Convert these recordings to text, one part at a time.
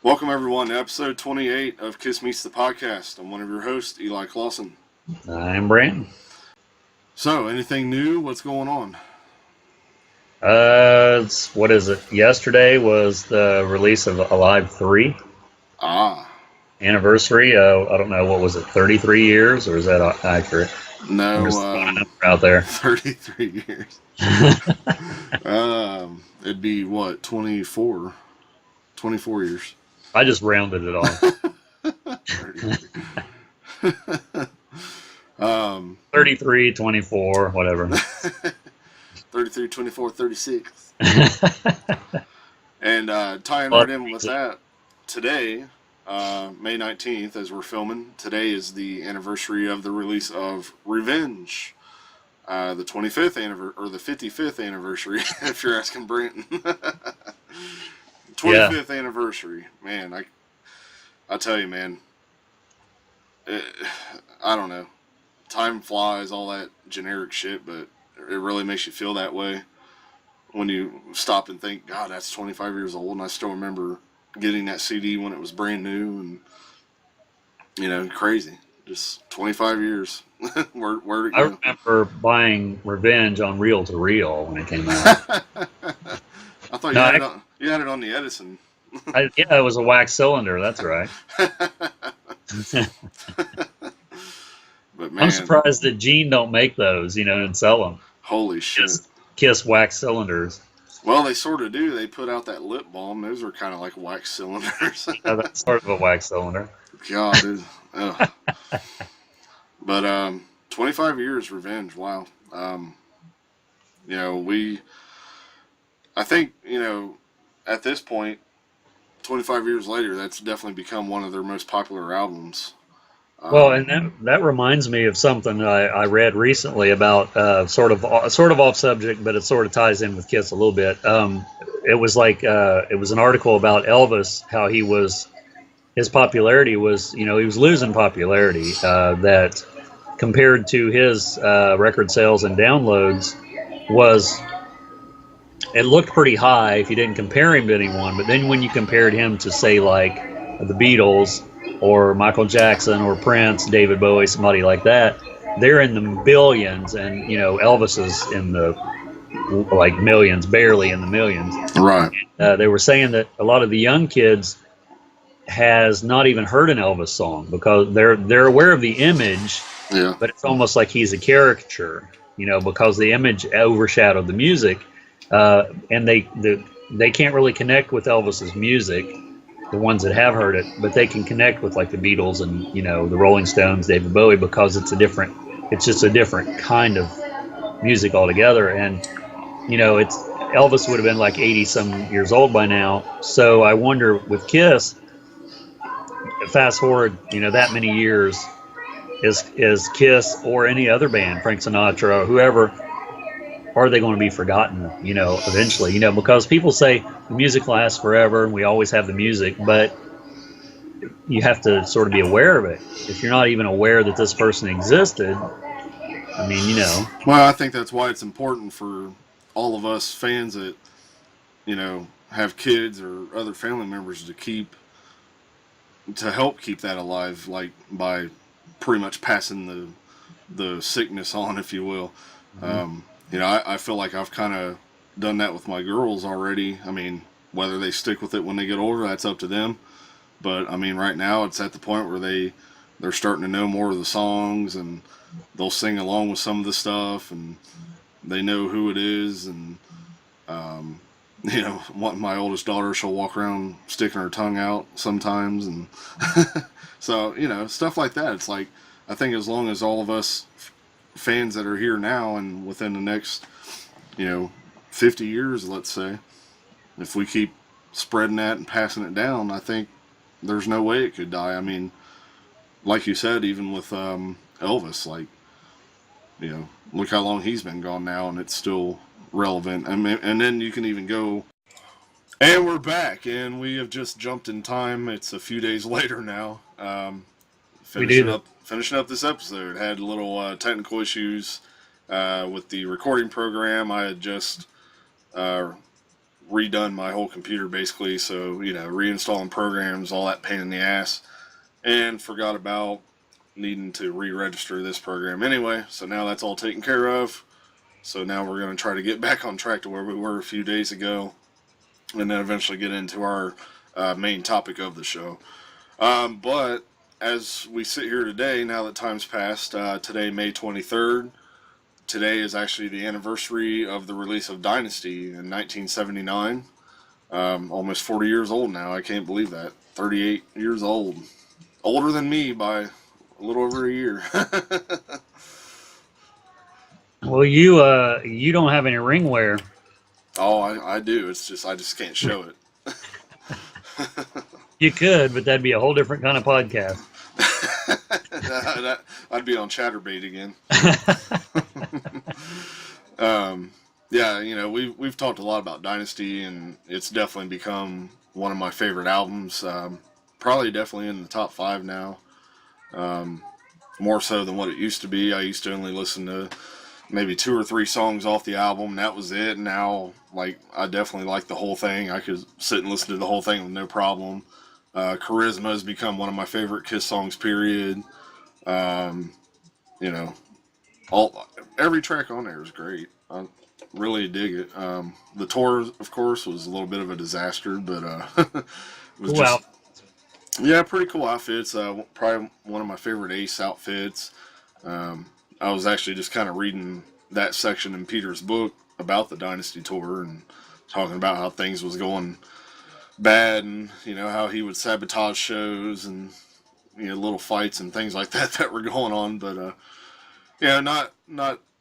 Welcome, everyone, to episode 28 of Kiss Meets the Podcast. I'm one of your hosts, Eli Clausen. I'm Brandon. So, anything new? What's going on? What is it? Yesterday was the release of Alive 3 anniversary. I don't know, what was it, 33 years, or is that accurate? I'm just throwing a No, number out there. 33 years. It'd be what, 24? 24 years. I just rounded it off. 33, 24, whatever. 33, 24, 36. And tying right in with that, today, May 19th, as we're filming, today is the anniversary of the release of Revenge. The 25th anniversary, or the 55th anniversary, if you're asking Brenton. 25th anniversary. Man, I tell you, man, I don't know. Time flies, all that generic shit, but it really makes you feel that way when you stop and think, God, that's 25 years old, and I still remember getting that CD when it was brand new, and, crazy. Just 25 years. Where'd it go? I remember buying Revenge on reel to reel when it came out. I thought you had it on the Edison. Yeah, it was a wax cylinder, that's right. But man, I'm surprised that Gene don't make those, and sell them. Holy shit. Kiss wax cylinders. Well, they sort of do. They put out that lip balm. Those are kind of like wax cylinders. Yeah, that's sort of a wax cylinder. God, dude. But 25 years, Revenge. Wow. I think, at this point, 25 years later, that's definitely become one of their most popular albums. Well, and that reminds me of something I read recently about sort of off subject, but it sort of ties in with Kiss a little bit. It was an article about Elvis, how his popularity was, he was losing popularity. That compared to his record sales and downloads it looked pretty high if you didn't compare him to anyone. But then when you compared him to, say, like the Beatles or Michael Jackson or Prince, David Bowie, somebody like that, they're in the billions, and Elvis is in the millions, barely in the millions. Right. They were saying that a lot of the young kids has not even heard an Elvis song because they're aware of the image, yeah, but it's almost like he's a caricature, because the image overshadowed the music, and they can't really connect with Elvis's music. The ones that have heard it, but they can connect with like the Beatles and the Rolling Stones, David Bowie, because it's just a different kind of music altogether. And it's Elvis would have been like 80 some years old by now. So I wonder with Kiss, fast forward that many years, is Kiss or any other band, Frank Sinatra or whoever, are they going to be forgotten, eventually? Because people say the music lasts forever and we always have the music, but you have to sort of be aware of it. If you're not even aware that this person existed, I mean, Well, I think that's why it's important for all of us fans that, have kids or other family members to help keep that alive, like by pretty much passing the sickness on, if you will. Mm-hmm. I feel like I've kind of done that with my girls already. I mean, whether they stick with it when they get older, that's up to them. But, I mean, right now it's at the point where they're starting to know more of the songs, and they'll sing along with some of the stuff, and they know who it is. And, my oldest daughter, she'll walk around sticking her tongue out sometimes. And so, stuff like that. It's like, I think as long as all of us fans that are here now and within the next 50 years, let's say, if we keep spreading that and passing it down, I think there's no way it could die. I mean, like you said, even with Elvis, like, look how long he's been gone now, and it's still relevant. I mean, and then you can even go, and we're back, and we have just jumped in time. It's a few days later now. Finishing up this episode, had a little technical issues with the recording program. I had just redone my whole computer basically. So, reinstalling programs, all that pain in the ass, and forgot about needing to re-register this program anyway. So now that's all taken care of. So now we're going to try to get back on track to where we were a few days ago, and then eventually get into our main topic of the show. But as we sit here today, now that time's passed, today, May 23rd, today is actually the anniversary of the release of Dynasty in 1979. Almost 40 years old now. I can't believe that. 38 years old. Older than me by a little over a year. Well, you don't have any ring wear. Oh, I do. It's just I just can't show it. You could, but that'd be a whole different kind of podcast. I'd be on Chatterbait again. Yeah, we've talked a lot about Dynasty, and it's definitely become one of my favorite albums. Probably definitely in the top 5 now. More so than what it used to be. I used to only listen to maybe 2 or 3 songs off the album, and that was it. Now, I definitely like the whole thing. I could sit and listen to the whole thing with no problem. Charisma has become one of my favorite Kiss songs, period. Every track on there is great. I really dig it. The tour, of course, was a little bit of a disaster, but it was just, yeah, pretty cool outfits. Probably one of my favorite Ace outfits. I was actually just kind of reading that section in Peter's book about the Dynasty tour and talking about how things was going bad, and how he would sabotage shows, and little fights and things like that were going on. But yeah, not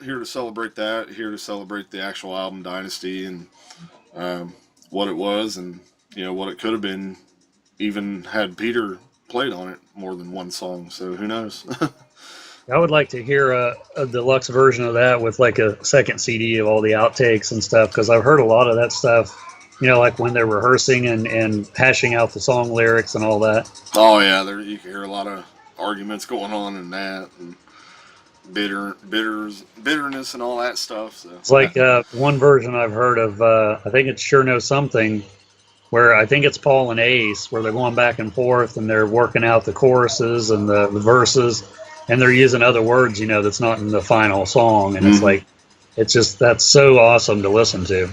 here to celebrate that. Here to celebrate the actual album Dynasty, and what it was, and what it could have been, even had Peter played on it more than one song. So who knows? I would like to hear a deluxe version of that with like a second CD of all the outtakes and stuff, because I've heard a lot of that stuff, like when they're rehearsing and hashing out the song lyrics and all that. Oh yeah, you can hear a lot of arguments going on in that, and bitterness and all that stuff. So it's like one version I've heard of, I think it's Sure Know Something, where I think it's Paul and Ace, where they're going back and forth and they're working out the choruses and the verses, and they're using other words, that's not in the final song, and it's like, it's just, that's so awesome to listen to.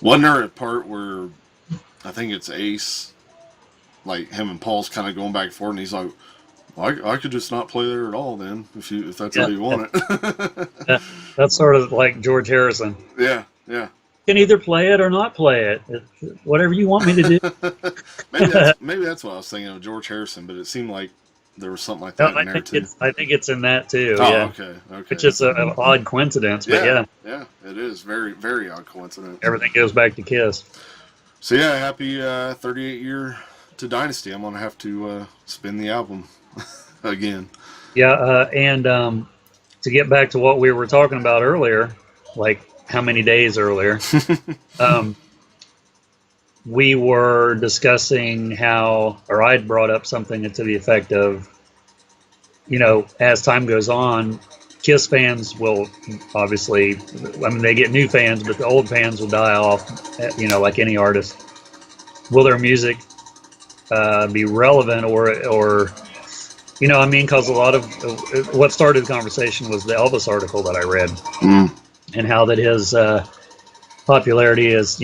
Wasn't there a part where I think it's Ace, like him and Paul's kind of going back and forth, and he's like, I could just not play there at all then, if that's how you want it. That's sort of like George Harrison. Yeah. You can either play it or not play it. Whatever you want me to do. maybe that's what I was thinking of, George Harrison, but it seemed like there was something like that in there too. I think it's in that too. Oh, yeah. Okay. Which is an odd coincidence, but yeah. Yeah, it is very, very odd coincidence. Everything goes back to Kiss. So yeah, happy 38 year to Dynasty. I'm gonna have to spin the album again. Yeah, and to get back to what we were talking about earlier, like how many days earlier, we were discussing how, or I'd brought up something to the effect of, as time goes on, Kiss fans will obviously, they get new fans, but the old fans will die off, like any artist. Will their music be relevant or because a lot of what started the conversation was the Elvis article that I read, and how that his popularity is,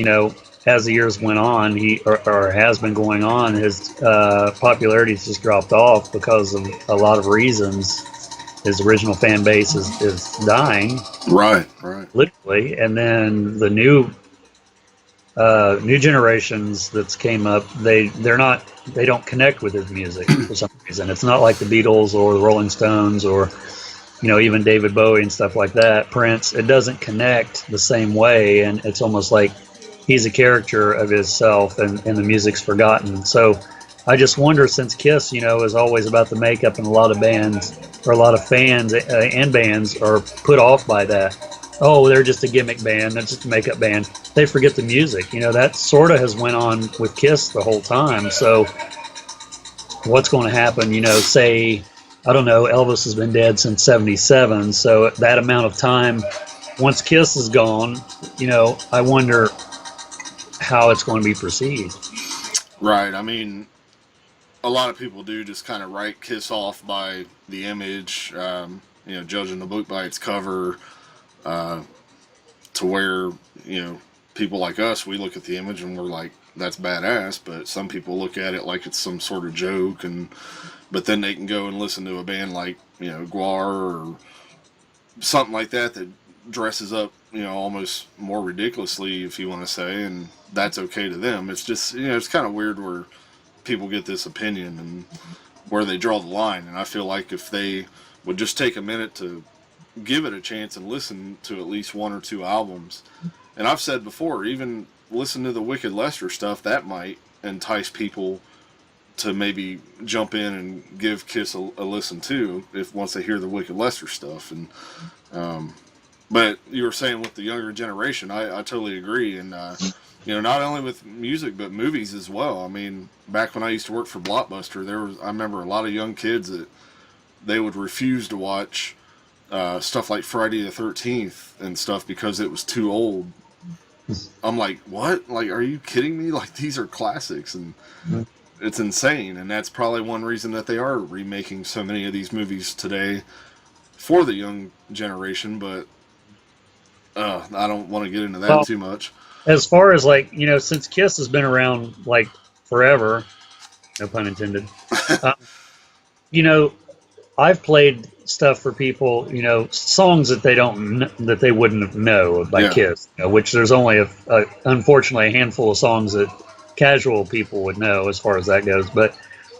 as the years went on, he or has been going on, his popularity has just dropped off because of a lot of reasons. His original fan base is dying, right, literally, and then the new generations that's came up, they don't connect with his music for some reason. It's not like the Beatles or the Rolling Stones or even David Bowie and stuff like that, Prince. It doesn't connect the same way, and it's almost like he's a character of himself, and the music's forgotten. So I just wonder, since Kiss, is always about the makeup, and a lot of bands, or a lot of fans and bands are put off by that. Oh, they're just a gimmick band, they're just a makeup band. They forget the music. That sort of has went on with Kiss the whole time. So what's going to happen, say, I don't know, Elvis has been dead since 77, so that amount of time, once Kiss is gone, I wonder how it's going to be perceived. Right. I mean, a lot of people do just kind of write Kiss off by the image, judging the book by its cover, uh, to where, people like us, we look at the image and we're like, that's badass, but some people look at it like it's some sort of joke, but then they can go and listen to a band like, Guar or something like that dresses up, almost more ridiculously, if you want to say, and that's okay to them. It's just, it's kind of weird where people get this opinion and where they draw the line. And I feel like if they would just take a minute to give it a chance and listen to at least one or two albums, and I've said before, even listen to the Wicked Lester stuff, that might entice people to maybe jump in and give Kiss a listen too, if once they hear the Wicked Lester stuff. And but you were saying with the younger generation, I totally agree. And not only with music but movies as well. I mean, back when I used to work for Blockbuster, I remember a lot of young kids that they would refuse to watch stuff like Friday the 13th and stuff because it was too old. I'm like, what? Like, are you kidding me? Like, these are classics, and it's insane. And that's probably one reason that they are remaking so many of these movies today for the young generation. But I don't want to get into that too much. As far as since Kiss has been around like forever, no pun intended, I've played stuff for people, songs that they wouldn't know by Kiss, which there's only unfortunately a handful of songs that casual people would know as far as that goes. But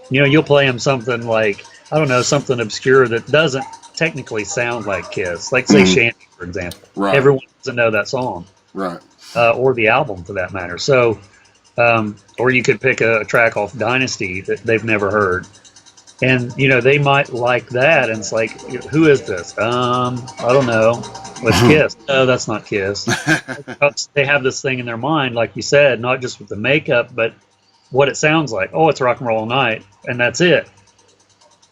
you'll play them something like, I don't know, something obscure that doesn't technically sound like Kiss, like say Shanty, for example. Right. Everyone doesn't know that song, right? Or the album for that matter. So, or you could pick a track off Dynasty that they've never heard. And, they might like that. And it's like, who is this? I don't know. What's Kiss? No, that's not Kiss. They have this thing in their mind, like you said, not just with the makeup, but what it sounds like. Oh, it's Rock and Roll All Night. And that's it.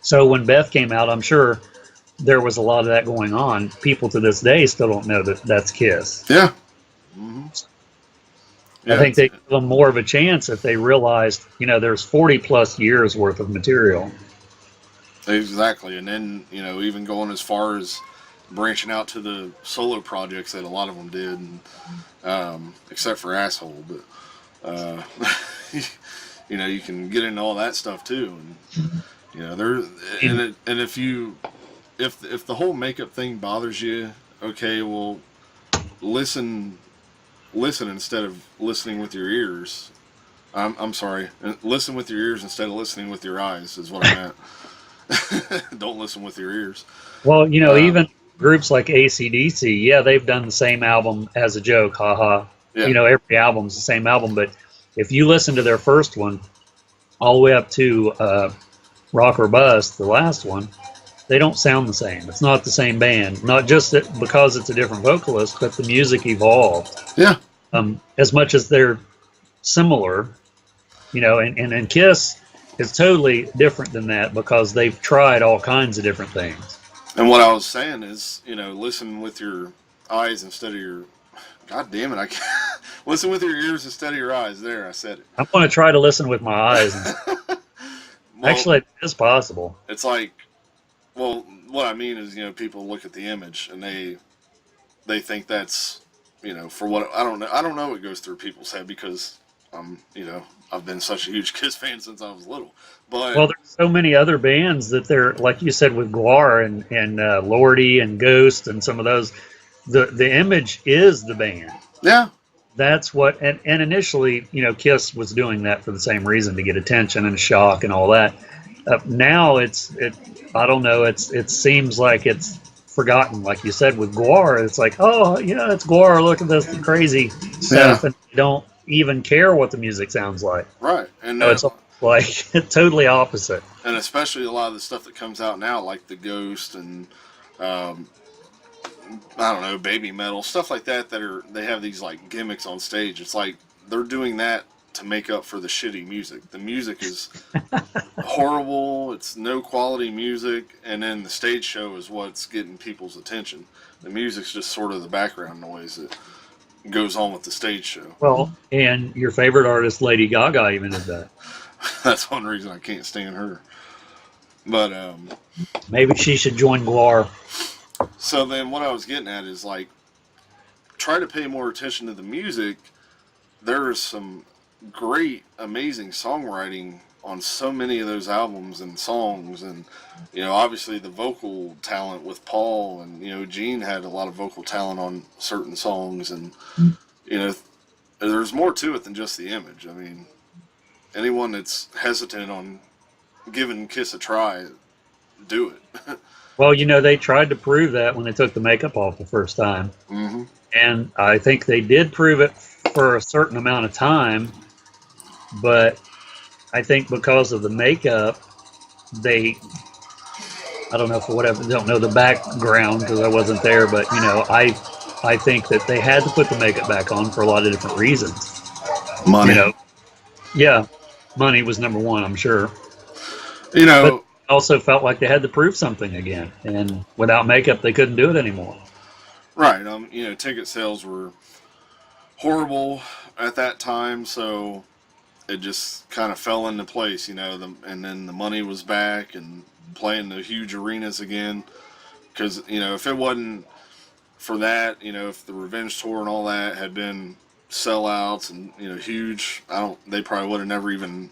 So when Beth came out, I'm sure there was a lot of that going on. People to this day still don't know that that's Kiss. Yeah. Mm-hmm. I think they give them more of a chance if they realized, there's 40 plus years worth of material. Exactly. And then, even going as far as branching out to the solo projects that a lot of them did, and, except for Asshole, but, you can get into all that stuff too. And, and if the whole makeup thing bothers you, okay, well, listen instead of listening with your ears. I'm sorry. Listen with your ears instead of listening with your eyes is what I meant. Don't listen with your ears. Well, even groups like AC/DC, they've done the same album as a joke, haha. Yeah. Every album's the same album, but if you listen to their first one all the way up to Rock or Bust, the last one, they don't sound the same. It's not the same band. Not just because it's a different vocalist, but the music evolved. Yeah. As much as they're similar, and Kiss is totally different than that because they've tried all kinds of different things. And what I was saying is, listen with your eyes instead of your... God damn it, I can't... Listen with your ears instead of your eyes. There, I said it. I'm going to try to listen with my eyes. Actually, it is possible. It's like... Well, what I mean is, people look at the image and they think that's, for what... I don't know what goes through people's head because I've been such a huge Kiss fan since I was little. But well, there's so many other bands that they're, like you said, with Guar and Lordy and Ghost and some of those, the image is the band. Yeah. That's what, and initially, Kiss was doing that for the same reason, to get attention and shock and all that. Now I don't know, it seems like it's forgotten. Like you said, with Guar, it's like, oh, it's Guar, look at this crazy stuff, and you don't even care what the music sounds like. Right. And it's like totally opposite. And especially a lot of the stuff that comes out now, like the Ghost and I don't know, Baby Metal, stuff like that they have these like gimmicks on stage. It's like they're doing that to make up for the shitty music. The music is horrible, it's no quality music, and then the stage show is what's getting people's attention. The music's just sort of the background noise that goes on with the stage show. Well, and your favorite artist, Lady Gaga, even did that. That's one reason I can't stand her. But Maybe she should join Guar. so then what I was getting at is like try to pay more attention to the music. There is some great, amazing songwriting on so many of those albums and songs, and obviously the vocal talent with Paul, and Gene had a lot of vocal talent on certain songs, and you know there's more to it than just the image. I mean, anyone that's hesitant on giving Kiss a try, do it. Well, they tried to prove that when they took the makeup off the first time. Mm-hmm. And I think they did prove it for a certain amount of time, but I think because of the makeup, I don't know for whatever, don't know the background because I wasn't there, but I think that they had to put the makeup back on for a lot of different reasons. Money. Yeah, money was number one, I'm sure. But also felt like they had to prove something again, and without makeup, they couldn't do it anymore. Right. Ticket sales were horrible at that time, so it just kind of fell into place, and then the money was back and playing the huge arenas again. Because, if it wasn't for that, if the Revenge Tour and all that had been sellouts and, huge, they probably would have never even,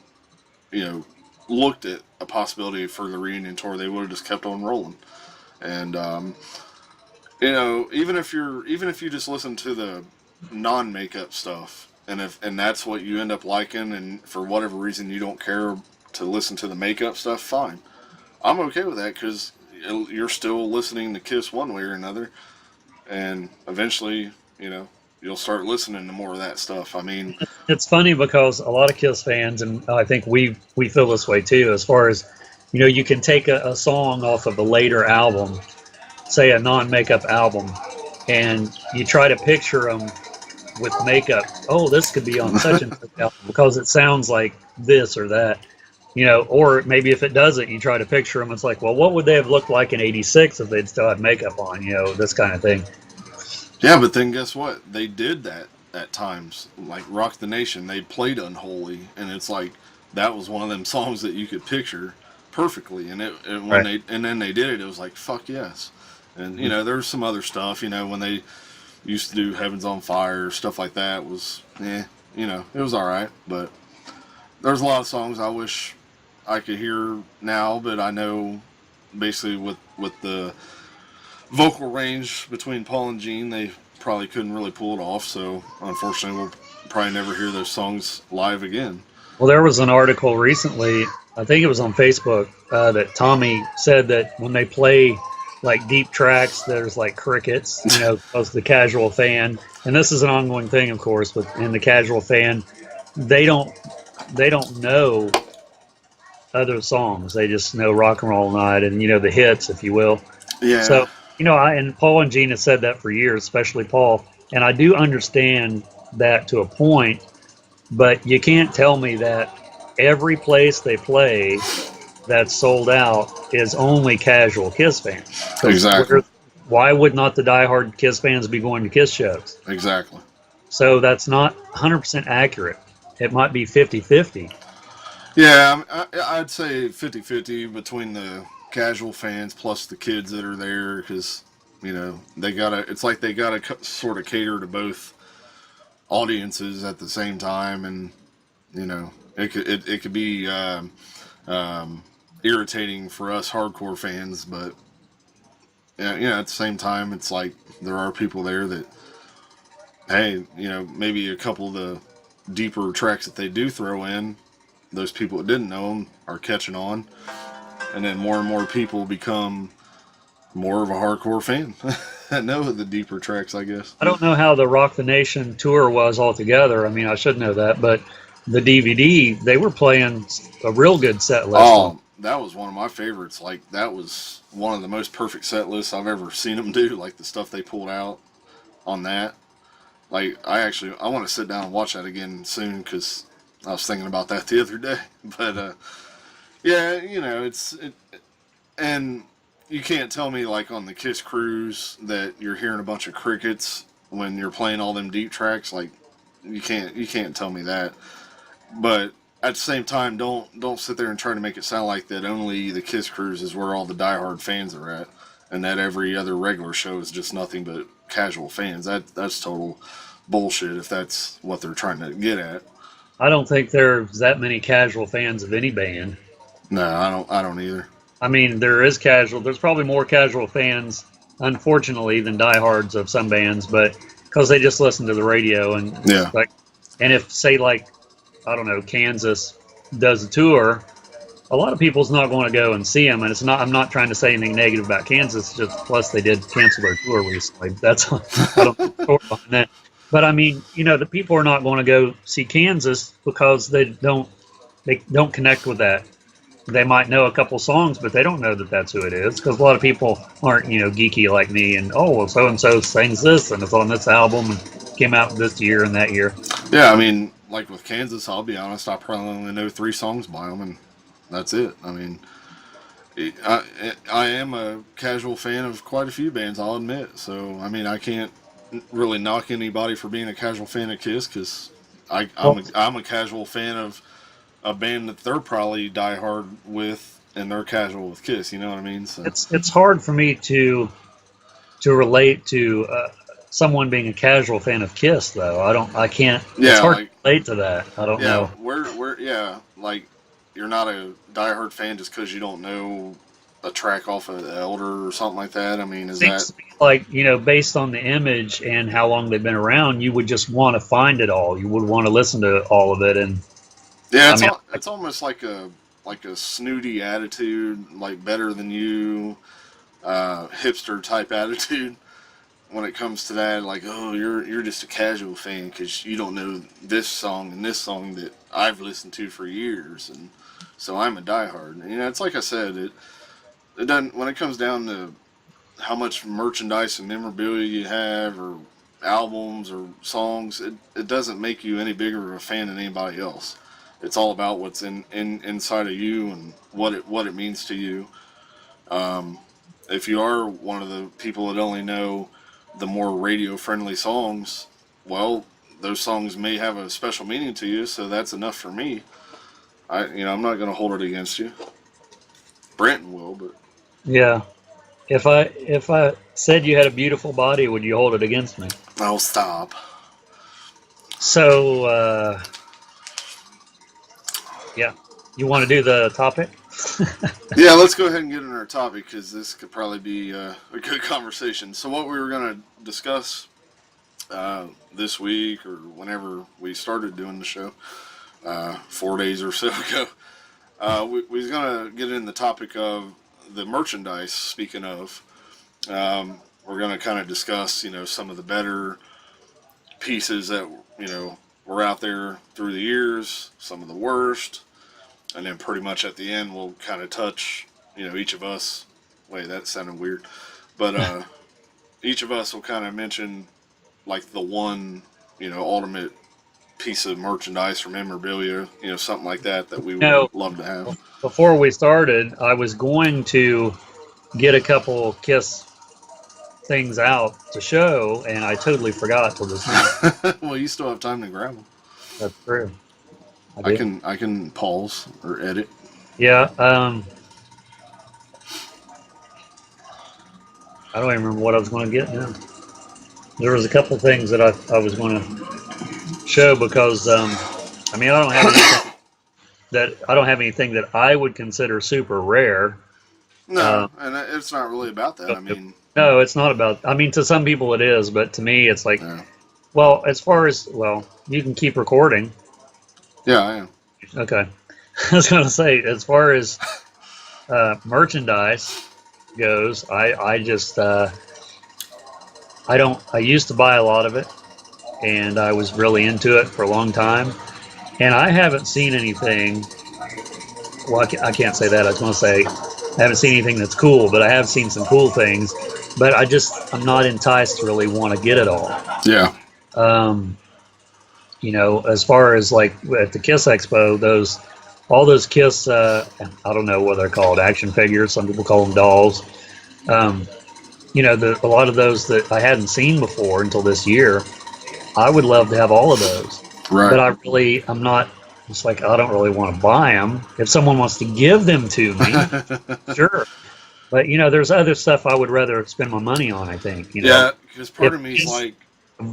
looked at a possibility for the reunion tour. They would have just kept on rolling. And, even if you just listen to the non-makeup stuff, and that's what you end up liking, and for whatever reason you don't care to listen to the makeup stuff, fine. I'm okay with that because you're still listening to Kiss one way or another, and eventually, you'll start listening to more of that stuff. I mean, it's funny because a lot of Kiss fans, and I think we feel this way too, as far as you can take a song off of a later album, say a non-makeup album, and you try to picture them with makeup. Oh, this could be on such and such album because it sounds like this or that, or maybe if it doesn't, you try to picture them. It's like, well, what would they have looked like in '86 if they'd still had makeup on? This kind of thing. Yeah, but then guess what? They did that at times. Like Rock the Nation, they played Unholy, and it's like that was one of them songs that you could picture perfectly. And then they did it, it was like fuck yes. And there's some other stuff. When they used to do Heaven's on Fire, stuff like that was it was all right. But there's a lot of songs I wish I could hear now, but I know basically with the vocal range between Paul and Gene, they probably couldn't really pull it off. So unfortunately, we'll probably never hear those songs live again. Well, there was an article recently, I think it was on Facebook, that Tommy said that when they play like deep tracks, there's like crickets, because the casual fan, and this is an ongoing thing, of course, but in the casual fan, they don't know other songs. They just know Rock and Roll Night and the hits, if you will. Yeah. So and Paul and Gene have said that for years, especially Paul, and I do understand that to a point, but you can't tell me that every place they play that's sold out is only casual Kiss fans. Exactly. Why would not the diehard Kiss fans be going to Kiss shows? Exactly. So that's not 100% accurate. It might be 50-50. Yeah, I'd say 50-50 between the casual fans plus the kids that are there, because it's like they gotta sort of cater to both audiences at the same time, and it could be irritating for us hardcore fans, but at the same time, it's like there are people there that, hey, maybe a couple of the deeper tracks that they do throw in, those people that didn't know them are catching on, and then more and more people become more of a hardcore fan that know the deeper tracks, I guess. I don't know how the Rock the Nation tour was altogether. I mean, I should know that, but the DVD, they were playing a real good set list. Oh, that was one of my favorites. Like, that was one of the most perfect set lists I've ever seen them do. Like, the stuff they pulled out on that. Like, I want to sit down and watch that again soon, because I was thinking about that the other day. But, yeah, and you can't tell me, like, on the Kiss cruise that you're hearing a bunch of crickets when you're playing all them deep tracks. Like you can't tell me that. But at the same time, don't sit there and try to make it sound like that only the Kiss Cruise is where all the diehard fans are at, and that every other regular show is just nothing but casual fans. That's total bullshit if that's what they're trying to get at. I don't think there's that many casual fans of any band. No, I don't either. I mean, there is casual. There's probably more casual fans, unfortunately, than diehards of some bands, but because they just listen to the radio and Yeah. like, and if say like, I don't know, Kansas does a tour, a lot of people's not going to go and see them. And it's not. I'm not trying to say anything negative about Kansas. Just plus they did cancel their tour recently. That's I don't know behind that. But I mean, the people are not going to go see Kansas because they don't connect with that. They might know a couple songs, but they don't know that that's who it is because a lot of people aren't, geeky like me. And well, so and so sings this and it's on this album and came out this year and that year. Yeah, I mean, like with Kansas, I'll be honest, I probably only know 3 songs by them, and that's it. I mean, I am a casual fan of quite a few bands, I'll admit. So, I mean, I can't really knock anybody for being a casual fan of Kiss because I'm a casual fan of a band that they're probably diehard with, and they're casual with Kiss. You know what I mean? So it's hard for me to relate to someone being a casual fan of Kiss, though. I can't. Yeah, it's hard like, to relate to that. I don't know. Like you're not a diehard fan just because you don't know a track off of Elder or something like that. I mean, Seems to me like based on the image and how long they've been around, you would just want to find it all. You would want to listen to all of it, and yeah, it's almost like a snooty attitude, like better than you, hipster type attitude. When it comes to that, like, oh, you're just a casual fan because you don't know this song and this song that I've listened to for years, and so I'm a diehard. And, it's like I said, it doesn't, when it comes down to how much merchandise and memorabilia you have, or albums or songs, it doesn't make you any bigger of a fan than anybody else. It's all about what's inside of you and what it means to you. If you are one of the people that only know the more radio-friendly songs, well, those songs may have a special meaning to you, so that's enough for me. I'm not going to hold it against you. Brenton will, but yeah. If I said you had a beautiful body, would you hold it against me? oh, stop. So, yeah, you want to do the topic? Yeah, let's go ahead and get in our topic because this could probably be a good conversation. So what we were going to discuss this week or whenever we started doing the show, 4 days or so ago, we was going to get in the topic of the merchandise. Speaking of, we're going to kind of discuss, some of the better pieces that, were out there through the years, some of the worst. And then pretty much at the end, we'll kind of touch, each of us. Wait, that sounded weird. But each of us will kind of mention, like, the one, ultimate piece of merchandise or memorabilia, something like that we would love to have. Before we started, I was going to get a couple Kiss things out to show, and I totally forgot till this minute. Well, you still have time to grab them. That's true. I can pause or edit. Yeah. I don't even remember what I was going to get now. There was a couple of things that I was going to show because I don't have anything that I would consider super rare. No, and it's not really about that. No, it's not about. To some people it is, but to me it's like, yeah. Well, you can keep recording. Yeah, I am. Okay. I was going to say, as far as merchandise goes, I just, I used to buy a lot of it, and I was really into it for a long time, and I haven't seen anything, well, I can't say that, I was going to say, I haven't seen anything that's cool, but I have seen some cool things, but I'm not enticed to really want to get it all. Yeah. As far as like at the Kiss Expo, all those Kiss, I don't know what they're called, action figures. Some people call them dolls. a lot of those that I hadn't seen before until this year, I would love to have all of those. Right. But I'm not, it's like, I don't really want to buy them. If someone wants to give them to me, sure. But, there's other stuff I would rather spend my money on, I think. Yeah, because part If of me is like,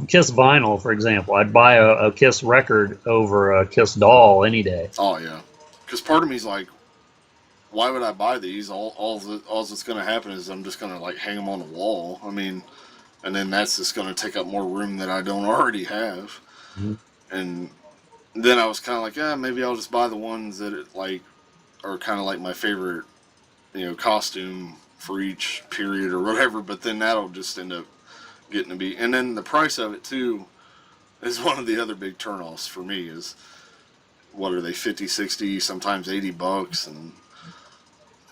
Kiss vinyl, for example, I'd buy a Kiss record over a Kiss doll any day. oh yeah, because part of me is like, why would I buy these? All that's going to happen is I'm just going to like hang them on the wall. I mean, and then that's just going to take up more room that I don't already have. Mm-hmm. And then I was kind of like, yeah, maybe I'll just buy the ones that are kind of like my favorite, costume for each period or whatever. But then that'll just end up getting to be, and then the price of it too is one of the other big turnoffs for me. Is what are they, 50, 60, sometimes $80, and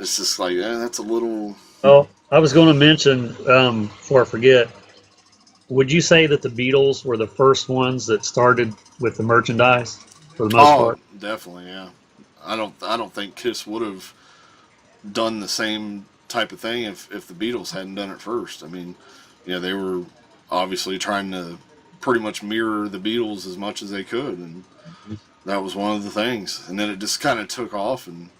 it's just like, that's a little. Well, I was going to mention, before I forget, would you say that the Beatles were the first ones that started with the merchandise for the most part? Definitely, yeah. I don't think Kiss would have done the same type of thing if the Beatles hadn't done it first. I mean, they were obviously trying to pretty much mirror the Beatles as much as they could, and that was one of the things. And then it just kind of took off, and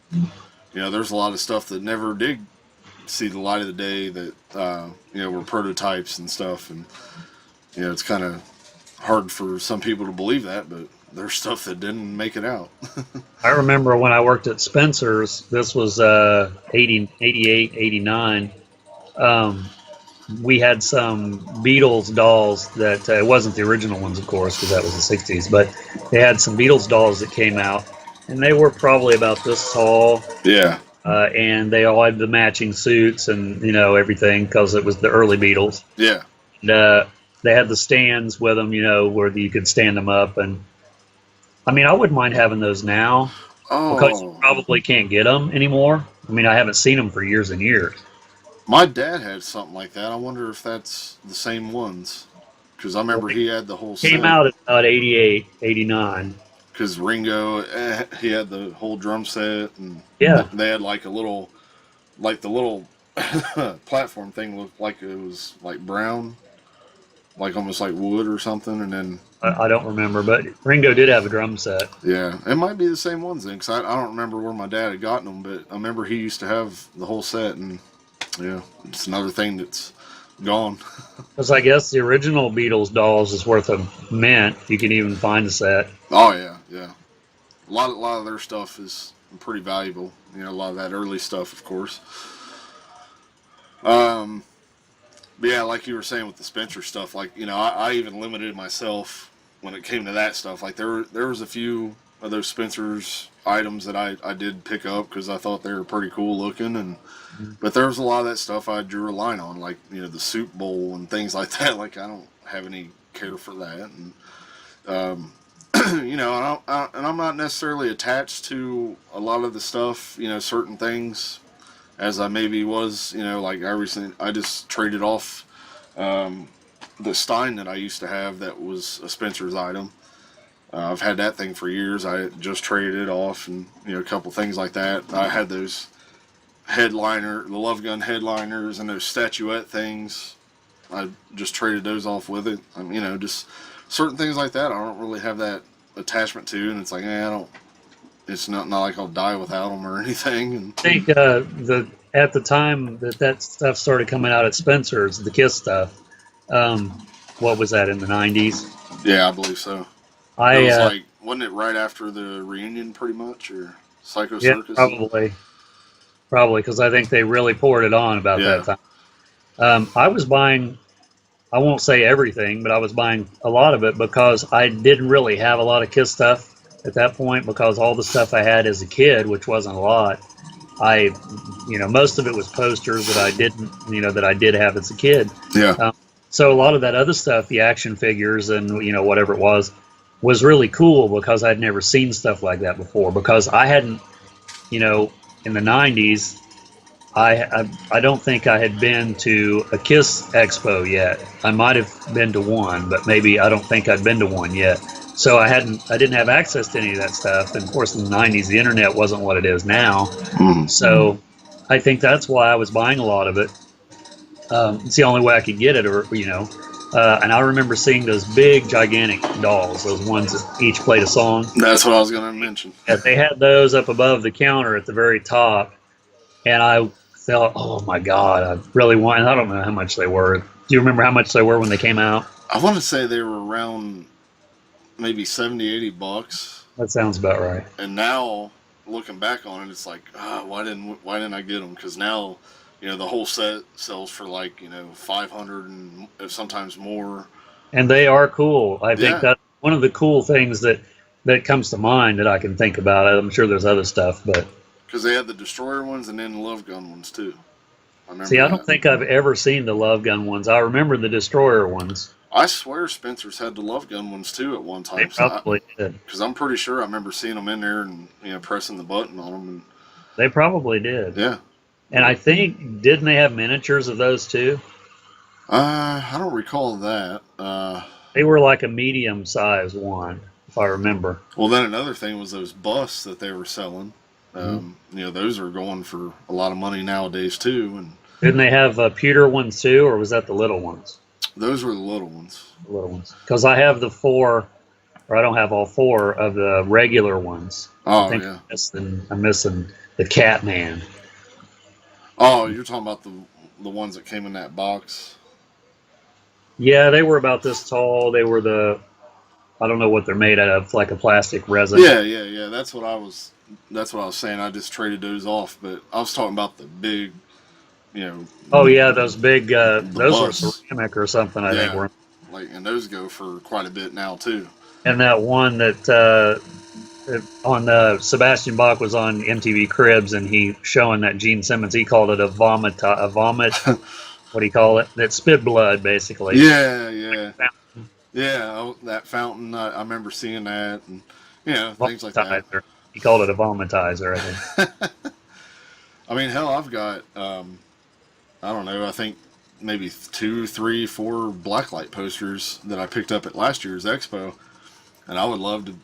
there's a lot of stuff that never did see the light of the day that were prototypes and stuff, and it's kind of hard for some people to believe that, but there's stuff that didn't make it out. I remember when I worked at Spencer's, this was 80, 88, 89, we had some Beatles dolls that, it wasn't the original ones, of course, because that was the 60s, but they had some Beatles dolls that came out, and they were probably about this tall. Yeah. And they all had the matching suits and, everything, because it was the early Beatles. Yeah. And they had the stands with them, where you could stand them up. And, I mean, I wouldn't mind having those now, because you probably can't get them anymore. I mean, I haven't seen them for years and years. My dad had something like that. I wonder if that's the same ones, because I remember he had the whole set. Came out at about 88, 89. Because Ringo, he had the whole drum set, and yeah, they had like the little platform thing looked like it was like brown, like almost like wood or something, and then I don't remember, but Ringo did have a drum set. Yeah, it might be the same ones then, because I don't remember where my dad had gotten them, but I remember he used to have the whole set, and yeah, it's another thing that's gone. Because I guess the original Beatles dolls is worth a mint. You can even find the set. Oh yeah, yeah. A lot of their stuff is pretty valuable. A lot of that early stuff, of course. But yeah, like you were saying with the Spencer stuff, like I even limited myself when it came to that stuff. Like there was a few of those Spencer's items that I did pick up because I thought they were pretty cool looking, and but there was a lot of that stuff I drew a line on, like the soup bowl and things like that. Like I don't have any care for that, and and I'm not necessarily attached to a lot of the stuff, certain things, as I maybe was, like I just traded off the Stein that I used to have that was a Spencer's item. I've had that thing for years. I just traded it off, and a couple things like that. I had those the Love Gun headliners and those statuette things. I just traded those off with it. Just certain things like that I don't really have that attachment to, and it's like, it's not like I'll die without them or anything. And I think at the time that stuff started coming out at Spencer's, the Kiss stuff, what was that, in the 90s? Yeah, I believe so. It was wasn't it right after the reunion, pretty much, or Psycho Circus? Yeah, probably, because I think they really poured it on about that time. I was buying, I won't say everything, but I was buying a lot of it because I didn't really have a lot of Kiss stuff at that point, because all the stuff I had as a kid, which wasn't a lot, most of it was posters that I did have as a kid. Yeah. So a lot of that other stuff, the action figures and whatever it was really cool, because I'd never seen stuff like that before. Because I hadn't, in the 90s, I don't think I had been to a Kiss expo yet. I might have been to one, but maybe I don't think I'd been to one yet. So I didn't have access to any of that stuff. And of course, in the 90s, the internet wasn't what it is now. So I think that's why I was buying a lot of it. It's the only way I could get it, or And I remember seeing those big, gigantic dolls, those ones that each played a song. That's what I was going to mention. And they had those up above the counter at the very top, and I thought, oh my God, I really want. And I don't know how much they were. Do you remember how much they were when they came out? I want to say they were around maybe 70, 80 bucks. That sounds about right. And now, looking back on it, it's like, why didn't I get them? Because now, the whole set sells for like 500 and sometimes more. And they are cool. I think that's one of the cool things that comes to mind that I can think about. I'm sure there's other stuff, but because they had the Destroyer ones and then the Love Gun ones too. I don't think I've ever seen the Love Gun ones. I remember the Destroyer ones. I swear Spencer's had the Love Gun ones too at one time. They probably did. Because I'm pretty sure I remember seeing them in there and pressing the button on them. And they probably did. Yeah. And I think, didn't they have miniatures of those too? I don't recall that. They were like a medium-sized one, if I remember. Well, then another thing was those busts that they were selling. Those are going for a lot of money nowadays too. And didn't they have pewter ones too, or was that the little ones? Those were the little ones. The little ones. Because I have the 4, or I don't have all 4 of the regular ones. Oh, I think yeah. I'm missing the Catman. Oh, you're talking about the ones that came in that box? Yeah, they were about this tall. They were I don't know what they're made out of, like a plastic resin. Yeah. That's what I was saying. I just traded those off, but I was talking about the big, Oh yeah, those big. Those busts. are ceramic or something. I think were. And those go for quite a bit now too. And that one that on Sebastian Bach was on MTV Cribs, and he showing that Gene Simmons. He called it a vomit. What do you call it? That spit blood, basically. Yeah. Yeah, that fountain. I remember seeing that, and things like that. He called it a vomitizer, I think. I mean, hell, I've got I don't know. I think maybe 2, 3, 4 blacklight posters that I picked up at last year's expo, and I would love to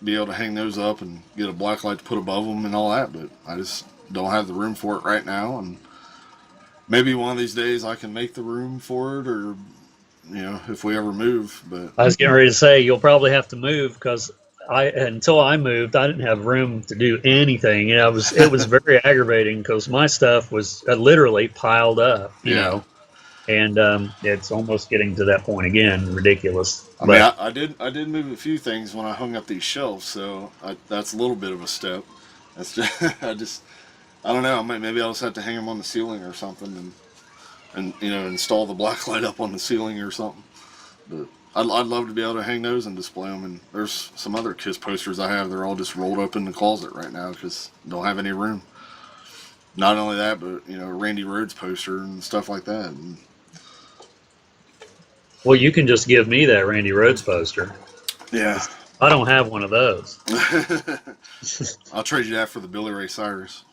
be able to hang those up and get a blacklight to put above them and all that, but I just don't have the room for it right now. And maybe one of these days I can make the room for it, or if we ever move. But I was getting ready to say you'll probably have to move, because until I moved, I didn't have room to do anything. It was very aggravating, because my stuff was literally piled up. You know, and it's almost getting to that point again. Ridiculous. I mean, I did move a few things when I hung up these shelves, so that's a little bit of a step. That's just I don't know. Maybe I'll just have to hang them on the ceiling or something, and install the blacklight up on the ceiling or something. But I'd love to be able to hang those and display them. And there's some other Kiss posters I have. They're all just rolled up in the closet right now because don't have any room. Not only that, but Randy Rhoads poster and stuff like that. And, well, you can just give me that Randy Rhoads poster. Yeah. I don't have one of those. I'll trade you that for the Billy Ray Cyrus.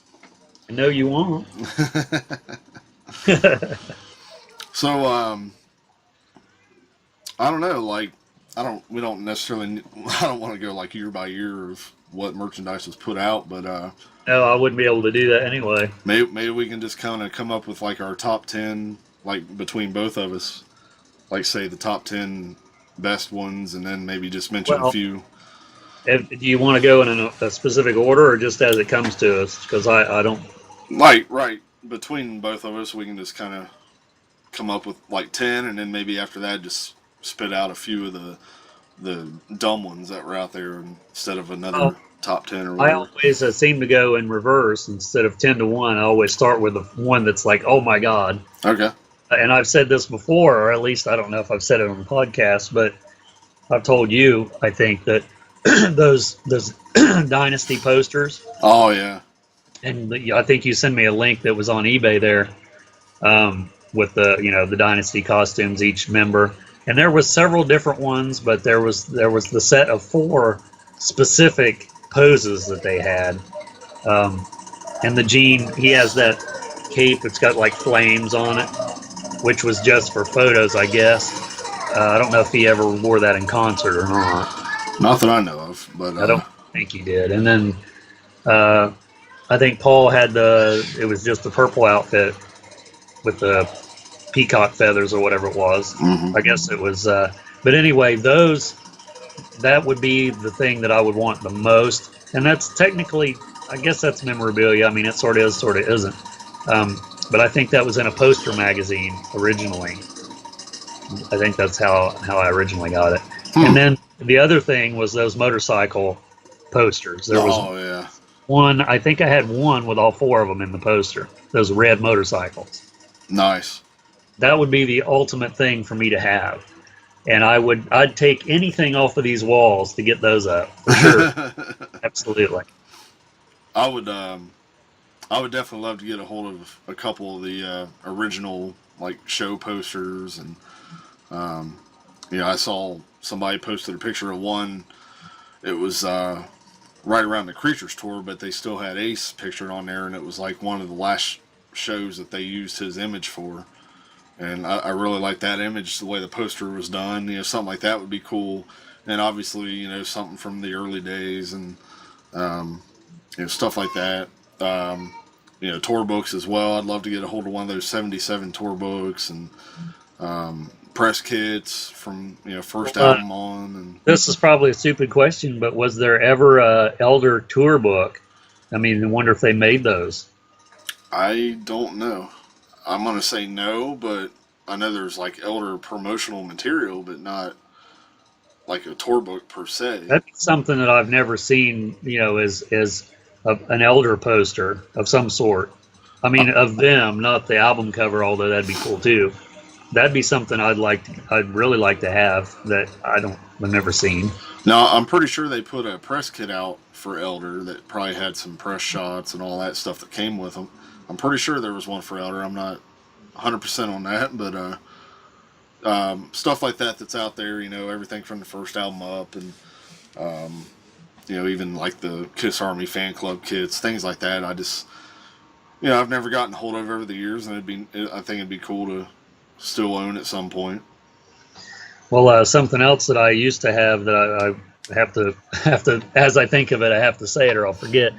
I know you won't. So, I don't know, like, we don't necessarily, I don't want to go like year by year of what merchandise was put out, but, no, I wouldn't be able to do that anyway. Maybe we can just kind of come up with like our top 10, like between both of us, like say the top 10 best ones, and then maybe just mention a few. Do you want to go in a specific order, or just as it comes to us? Because I don't. Right. Between both of us, we can just kind of come up with like 10, and then maybe after that, just spit out a few of the dumb ones that were out there instead of another top 10 or whatever. I always seem to go in reverse. Instead of 10 to 1, I always start with the one that's like, oh my God. Okay. And I've said this before, or at least I don't know if I've said it on the podcast, but I've told you, I think, that those Dynasty posters. Oh yeah. And I think you sent me a link that was on eBay there, with the Dynasty costumes, each member. And there was several different ones, but there was the set of 4 specific poses that they had. And the Gene, he has that cape that's got like flames on it, which was just for photos, I guess. I don't know if he ever wore that in concert or not. Not that I know of, but I don't think he did. And then I think Paul had it was just the purple outfit with the peacock feathers or whatever it was. Mm-hmm. I guess it was. But anyway, that would be the thing that I would want the most, and that's technically, I guess that's memorabilia. I mean, it sort of is, sort of isn't. But I think that was in a poster magazine originally. I think that's how I originally got it. And then the other thing was those motorcycle posters. There was yeah. one. I think I had one with all four of them in the poster. Those red motorcycles. Nice. That would be the ultimate thing for me to have. And I'd take anything off of these walls to get those up for sure. Absolutely. I would definitely love to get a hold of a couple of the original like show posters, and I saw somebody posted a picture of one. It was right around the Creatures tour, but they still had Ace pictured on there, and it was like one of the last shows that they used his image for. And I really like that image, the way the poster was done. Something like that would be cool. And obviously, something from the early days, and stuff like that. Tour books as well. I'd love to get a hold of one of those 77 tour books, and press kits from first album on. And this is probably a stupid question, but was there ever a Elder tour book? I mean, I wonder if they made those. I don't know. I'm going to say no, but I know there's like Elder promotional material, but not like a tour book per se. That's something that I've never seen, as an Elder poster of some sort. I mean, of them, not the album cover, although that'd be cool too. That'd be something I'd really like to have that I've never seen. No, I'm pretty sure they put a press kit out for Elder that probably had some press shots and all that stuff that came with them. I'm pretty sure there was one for Elder. I'm not 100% on that, but stuff like that's out there, everything from the first album up, and even like the Kiss Army fan club kits, things like that. I just, I've never gotten hold of over the years, and I think it'd be cool to still own at some point. Well, something else that I used to have that I have to, as I think of it, I have to say it or I'll forget.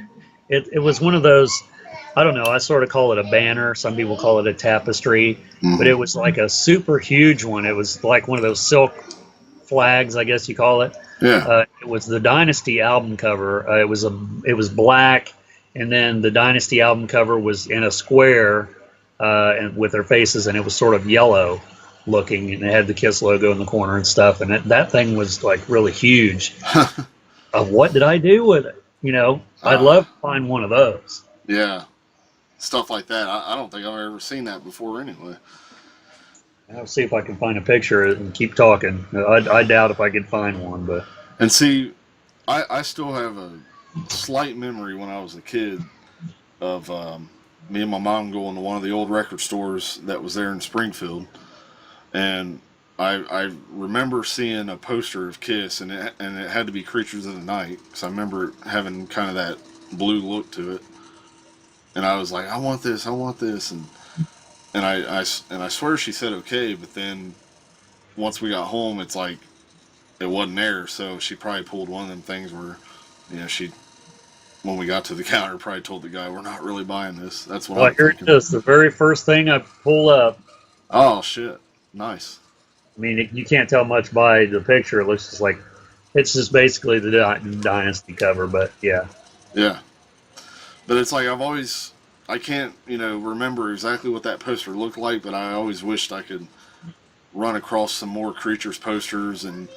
It was one of those, I don't know, I sort of call it a banner. Some people call it a tapestry, but it was like a super huge one. It was like one of those silk flags, I guess you call it. Yeah. It was the Dynasty album cover. It was black, and then the Dynasty album cover was in a square, and with their faces, and it was sort of yellow looking, and it had the Kiss logo in the corner and stuff. And that thing was like really huge. What did I do with it? I'd love to find one of those. Yeah. Stuff like that. I don't think I've ever seen that before anyway. I'll see if I can find a picture and keep talking. I doubt if I could find one, but. And see, I still have a slight memory when I was a kid of me and my mom going to one of the old record stores that was there in Springfield, and I remember seeing a poster of Kiss, and it had to be Creatures of the Night, because I remember having kind of that blue look to it. And I was like, I want this, and I swear she said okay, but then once we got home, it's like it wasn't there. So she probably pulled one of them things where, when we got to the counter, probably told the guy, we're not really buying this. That's what I'm thinking. Here it is, the very first thing I pull up. Oh shit, nice. I mean, you can't tell much by the picture. It looks just like it's just basically the Dynasty cover, but yeah. Yeah. But it's like I can't, remember exactly what that poster looked like, but I always wished I could run across some more Creatures posters, and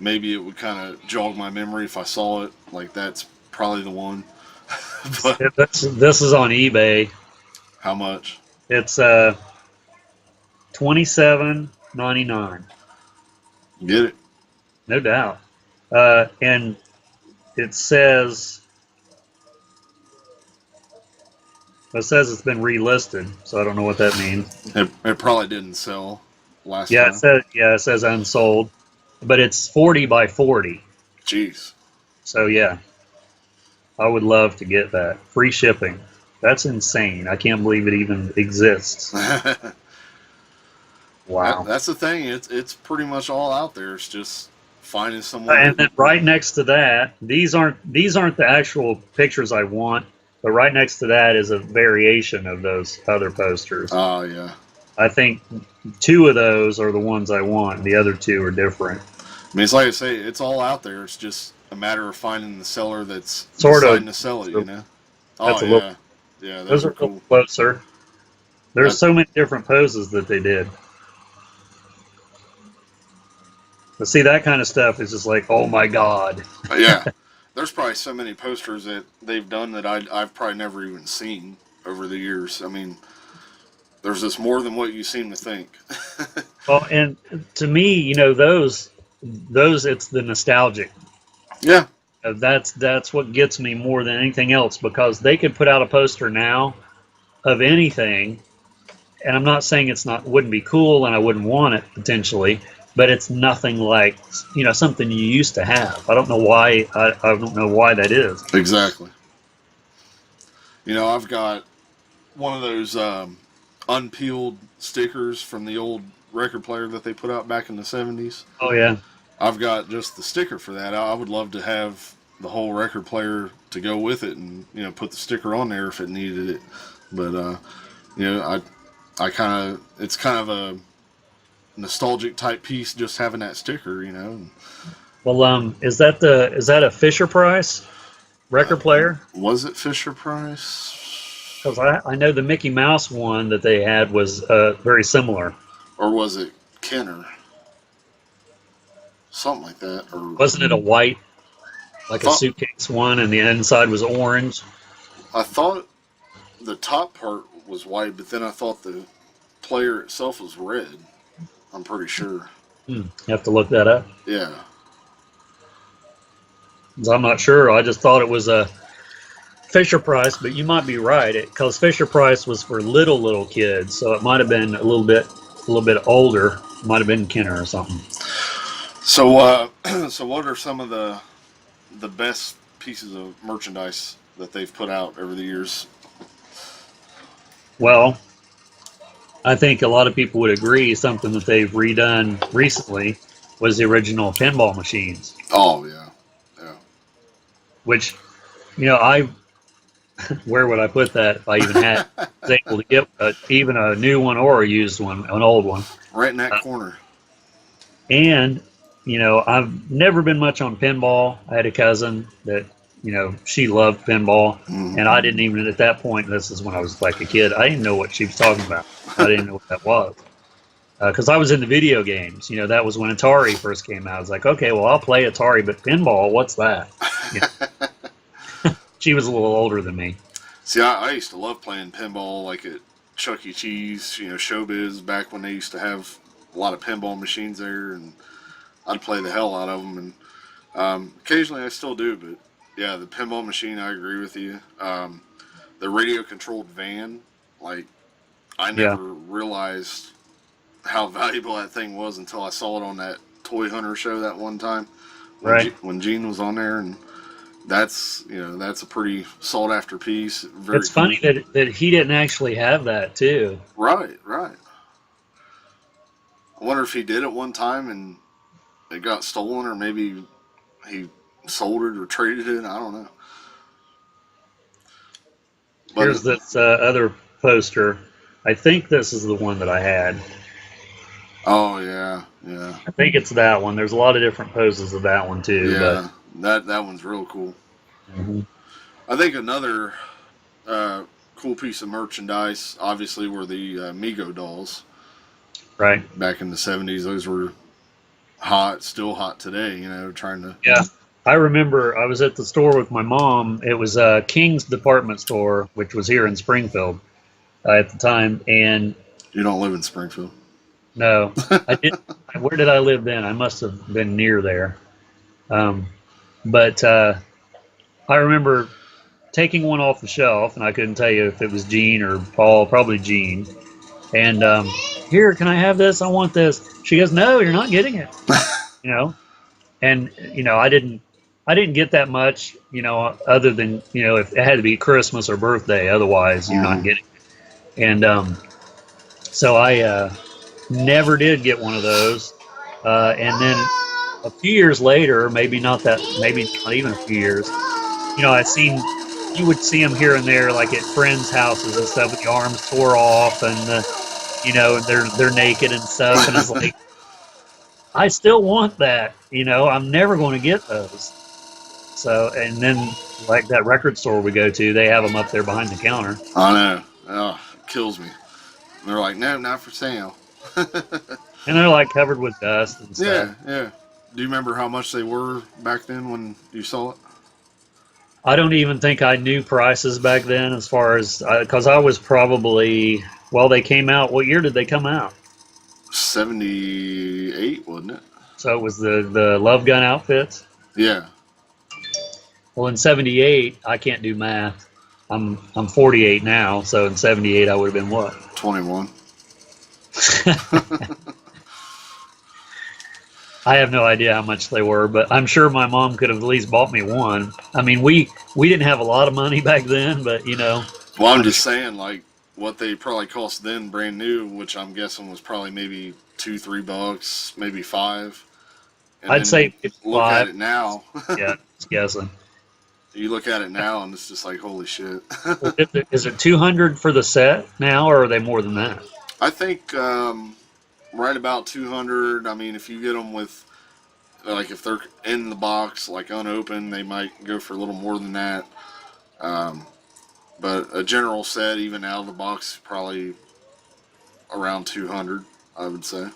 maybe it would kind of jog my memory if I saw it. Like, that's probably the one. But this is on eBay. How much? It's $27.99. Get it? No doubt. And it says it's been relisted, so I don't know what that means. It probably didn't sell last Yeah, time. it says unsold, but it's 40 by 40. Jeez. So yeah, I would love to get that. Free shipping. That's insane. I can't believe it even exists. Wow. That's the thing. It's pretty much all out there. It's just finding someone. And then right next to that, these aren't the actual pictures I want, but right next to that is a variation of those other posters. Oh yeah. I think 2 of those are the ones I want. The other 2 are different. I mean, it's like I say, it's all out there. It's just a matter of finding the seller that's Sort of. deciding to sell it, you know? That's Oh, a little. yeah. Yeah, Those those are are a little cool. closer. There's That, so many different poses that they did. But see, that kind of stuff is just like, oh my God. yeah. There's probably so many posters that they've done that I've probably never even seen over the years. I mean, there's just more than what you seem to think. Well, and to me, those it's the nostalgic. Yeah. That's what gets me more than anything else, because they could put out a poster now of anything, and I'm not saying it's not wouldn't be cool and I wouldn't want it potentially, but it's nothing like something you used to have. I don't know why. I don't know why that is. Exactly. I've got one of those unpeeled stickers from the old record player that they put out back in the 70s. Oh yeah. I've got just the sticker for that. I would love to have the whole record player to go with it, and put the sticker on there if it needed it. But I kind of it's kind of a nostalgic type piece just having that sticker. Well, is that a Fisher Price record player? Was it Fisher Price? Because I know the Mickey Mouse one that they had was very similar. Or was it Kenner? Something like that. Or Wasn't it a white, like a thought, suitcase one, and the inside was orange? I thought the top part was white, but then I thought the player itself was red. I'm pretty sure. You have to look that up. Yeah. 'Cause I'm not sure. I just thought it was a Fisher Price, but you might be right. Because Fisher Price was for little kids, so it might have been a little bit older. Might have been Kenner or something. So, so what are some of the best pieces of merchandise that they've put out over the years? Well, I think a lot of people would agree something that they've redone recently was the original pinball machines. Oh yeah, yeah. Which, where would I put that if I even was able to get even a new one or a used one, an old one? Right in that corner. And I've never been much on pinball. I had a cousin that she loved pinball, and I didn't even at that point. This is when I was like a kid. I didn't know what she was talking about. I didn't know what that was because I was in the video games. That was when Atari first came out. I was like, okay, well, I'll play Atari, but pinball, what's that? She was a little older than me. See, I used to love playing pinball, like at Chuck E. Cheese, Showbiz, back when they used to have a lot of pinball machines there, and I'd play the hell out of them. And occasionally I still do, but yeah, the pinball machine, I agree with you. The radio-controlled van, like, I never realized how valuable that thing was until I saw it on that Toy Hunter show that one time. When Gene was on there, and that's a pretty sought after piece. It's funny that he didn't actually have that too. Right. I wonder if he did at one time and it got stolen, or maybe he sold it or traded it. I don't know. But here's this other poster. I think this is the one that I had. Oh yeah. I think it's that one. There's a lot of different poses of that one too. Yeah, that one's real cool. Mm-hmm. I think another cool piece of merchandise, obviously, were the Mego dolls. Right. Back in the 70s, those were hot, still hot today. Trying to. Yeah. I remember I was at the store with my mom. It was King's department store, which was here in Springfield at the time. And you don't live in Springfield? No, I didn't. Where did I live then? I must have been near there. But I remember taking one off the shelf, and I couldn't tell you if it was Gene or Paul, probably Gene. And here, can I have this? I want this. She goes, no, you're not getting it. And I didn't get that much, other than if it had to be Christmas or birthday, otherwise you're not getting it. And so I never did get one of those. And then a few years later, maybe not even a few years, you would see them here and there, like at friends' houses and stuff, with the arms tore off and you know, and they're naked and stuff, and it's like, I still want that, you know, I'm never going to get those. So, and then like that record store we go to, they have them up there behind the counter. I know. Oh, it kills me. And they're like, no, not for sale. And they're like covered with dust and stuff. Yeah, yeah. Do you remember how much they were back then when you saw it? I don't even think I knew prices back then as far as, because I was probably, well, they came out, what year did they come out? 78, wasn't it? So it was the Love Gun outfits. Yeah. Well, in '78, I can't do math. I'm 48 now, so in '78 I would have been what? 21. I have no idea how much they were, but I'm sure my mom could have at least bought me one. I mean, we didn't have a lot of money back then, but you know. Well, I'm just saying, like, what they probably cost then, brand new, which I'm guessing was probably maybe $2-3, maybe $5. And I'd say look at 5. it now. Yeah, just guessing. You look at it now, and it's just like, holy shit. Is it 200 for the set now, or are they more than that? I think right about 200. I mean, if you get them with, like, if they're in the box, like unopened, they might go for a little more than that. But a general set, even out of the box, probably around 200, I would say.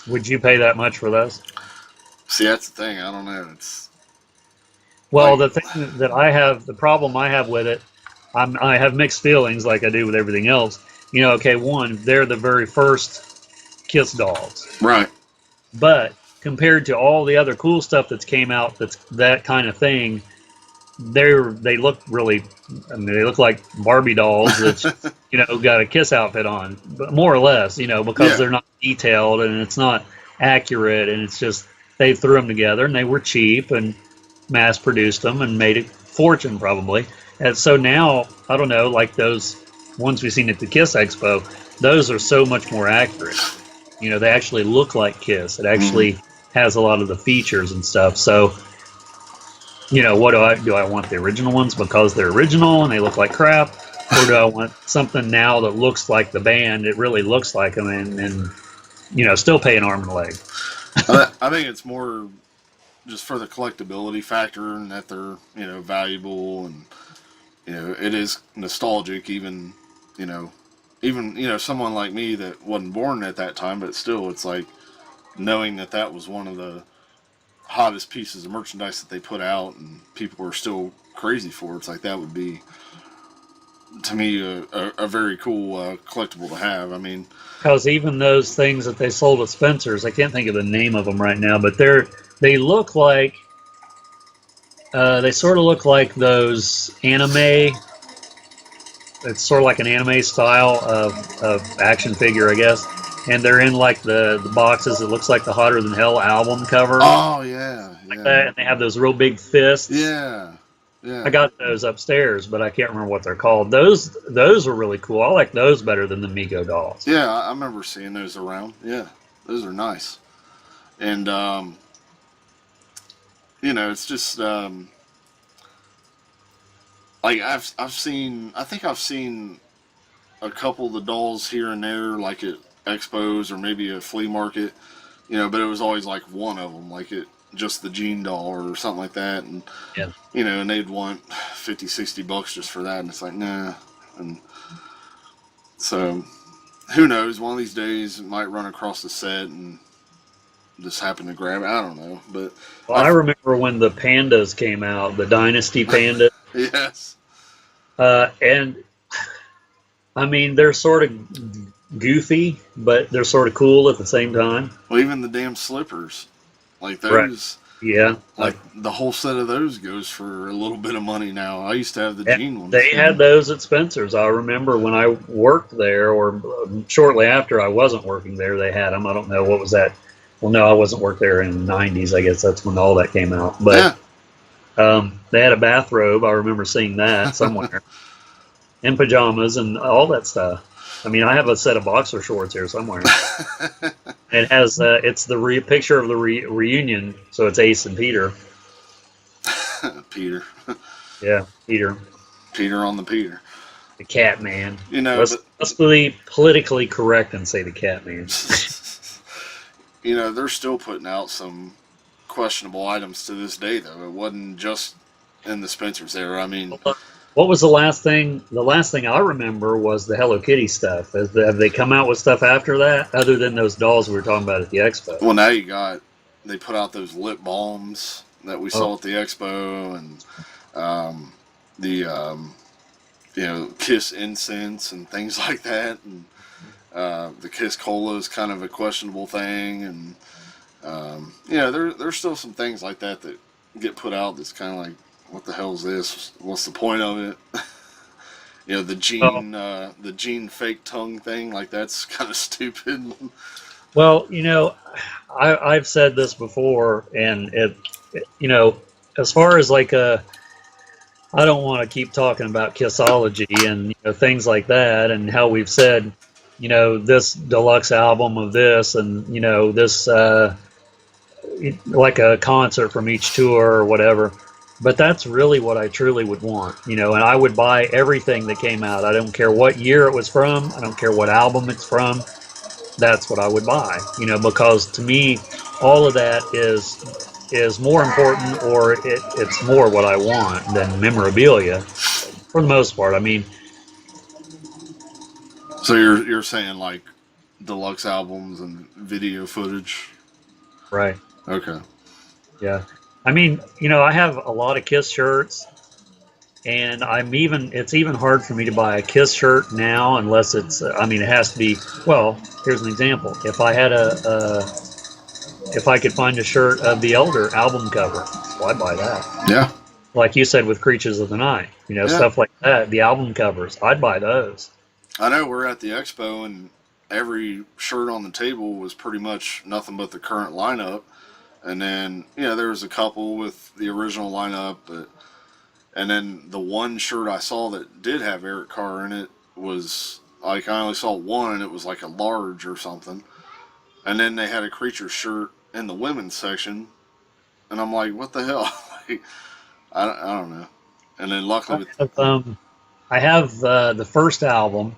Would you pay that much for those? See, that's the thing. I don't know. It's Well, like, the thing that I have, the problem I have with it, I have mixed feelings like I do with everything else. You know, okay, one, they're the very first Kiss dolls. right. But compared to all the other cool stuff that's came out that's that kind of thing, they look really, I mean, they look like Barbie dolls that, you know, got a Kiss outfit on, but more or less, you know, because they're not detailed and it's not accurate, and it's just they threw them together and they were cheap and mass produced them and made a fortune probably. And so now, I don't know, like those ones we've seen at the Kiss Expo, those are so much more accurate. You know, they actually look like Kiss. It actually has a lot of the features and stuff. So, you know, what do I want the original ones because they're original and they look like crap, or do I want something now that looks like the band? It really looks like them, and you know, still pay an arm and a leg. I think it's more just for the collectability factor, and that they're, you know, valuable, and you know, it is nostalgic. Even you know, someone like me that wasn't born at that time, but still, it's like knowing that that was one of the hottest pieces of merchandise that they put out, and people were still crazy for it. It's like that would be, to me, a very cool collectible to have. I mean, Because even those things that they sold at Spencer's, I can't think of the name of them right now, but they look like they sort of look like those anime. It's sort of like an anime style of action figure, I guess. And they're in like the boxes. It looks like the Hotter Than Hell album cover. oh yeah, Like that, and they have those real big fists. yeah, yeah. I got those upstairs, but I can't remember what they're called. Those were really cool. I like those better than the Mego dolls. Yeah, I remember seeing those around. Yeah, those are nice. And you know, it's just like I've seen. I think I've seen a couple of the dolls here and there, like at expos or maybe a flea market. You know, but it was always like one of them, like it just the Gene doll or something like that, and Yeah. you know, and they'd want $50-$60 just for that, and it's like nah. And so who knows? One of these days, it might run across the set and just happen to grab it. I don't know, but Well, I remember when the pandas came out, the Dynasty panda, yes, and I mean they're sort of goofy, but they're sort of cool at the same time. well, even the damn slippers, like those, Right. Yeah, like the whole set of those goes for a little bit of money now. I used to have the Gene ones. they had those at Spencer's. I remember when I worked there, or shortly after I wasn't working there, they had them. I don't know what was that. Well, no, I wasn't working there in the '90s. I guess that's when all that came out. But they had a bathrobe. I remember seeing that somewhere, and pajamas and all that stuff. I mean, I have a set of boxer shorts here somewhere. It has it's the picture of the reunion, so it's Ace and Peter. Peter. Yeah, Peter. Peter on the Peter. The Cat Man. You know, Let's be politically correct and say the Cat Man. you know, they're still putting out some questionable items to this day, though. It wasn't just in the Spencer's era. I mean, what was the last thing? The last thing I remember was the Hello Kitty stuff. Have they come out with stuff after that, other than those dolls we were talking about at the expo? well, now they put out those lip balms that we saw at the expo, and the you know, Kiss incense and things like that, and the Kiss Cola is kind of a questionable thing, and you know, there's still some things like that that get put out that's kind of like, what the hell is this? What's the point of it? You know, the gene fake tongue thing, like, that's kind of stupid. Well, you know, I've said this before, and you know, as far as like I don't want to keep talking about Kissology and, you know, things like that, and how we've said, you know, this deluxe album of this, and, you know, this like a concert from each tour or whatever. But that's really what I truly would want, you know, and I would buy everything that came out. I don't care what year it was from. I don't care what album it's from. That's what I would buy, you know, because to me, all of that is more important, or it's more what I want than memorabilia for the most part. I mean, So you're saying like deluxe albums and video footage? right. Okay. Yeah. I mean, you know, I have a lot of Kiss shirts, and it's even hard for me to buy a Kiss shirt now unless it's, I mean, it has to be, well, here's an example. If I had if I could find a shirt of the Elder album cover, well, I'd buy that. Yeah. Like you said with Creatures of the Night, you know, stuff like that, the album covers, I'd buy those. I know we're at the expo, and every shirt on the table was pretty much nothing but the current lineup. And then, you know, there was a couple with the original lineup, and then the one shirt I saw that did have Eric Carr in it was, like, I only saw one, and it was like a large or something. And then they had a Creature shirt in the women's section, and I'm like, what the hell? Like, I don't know. And then luckily, I have the first album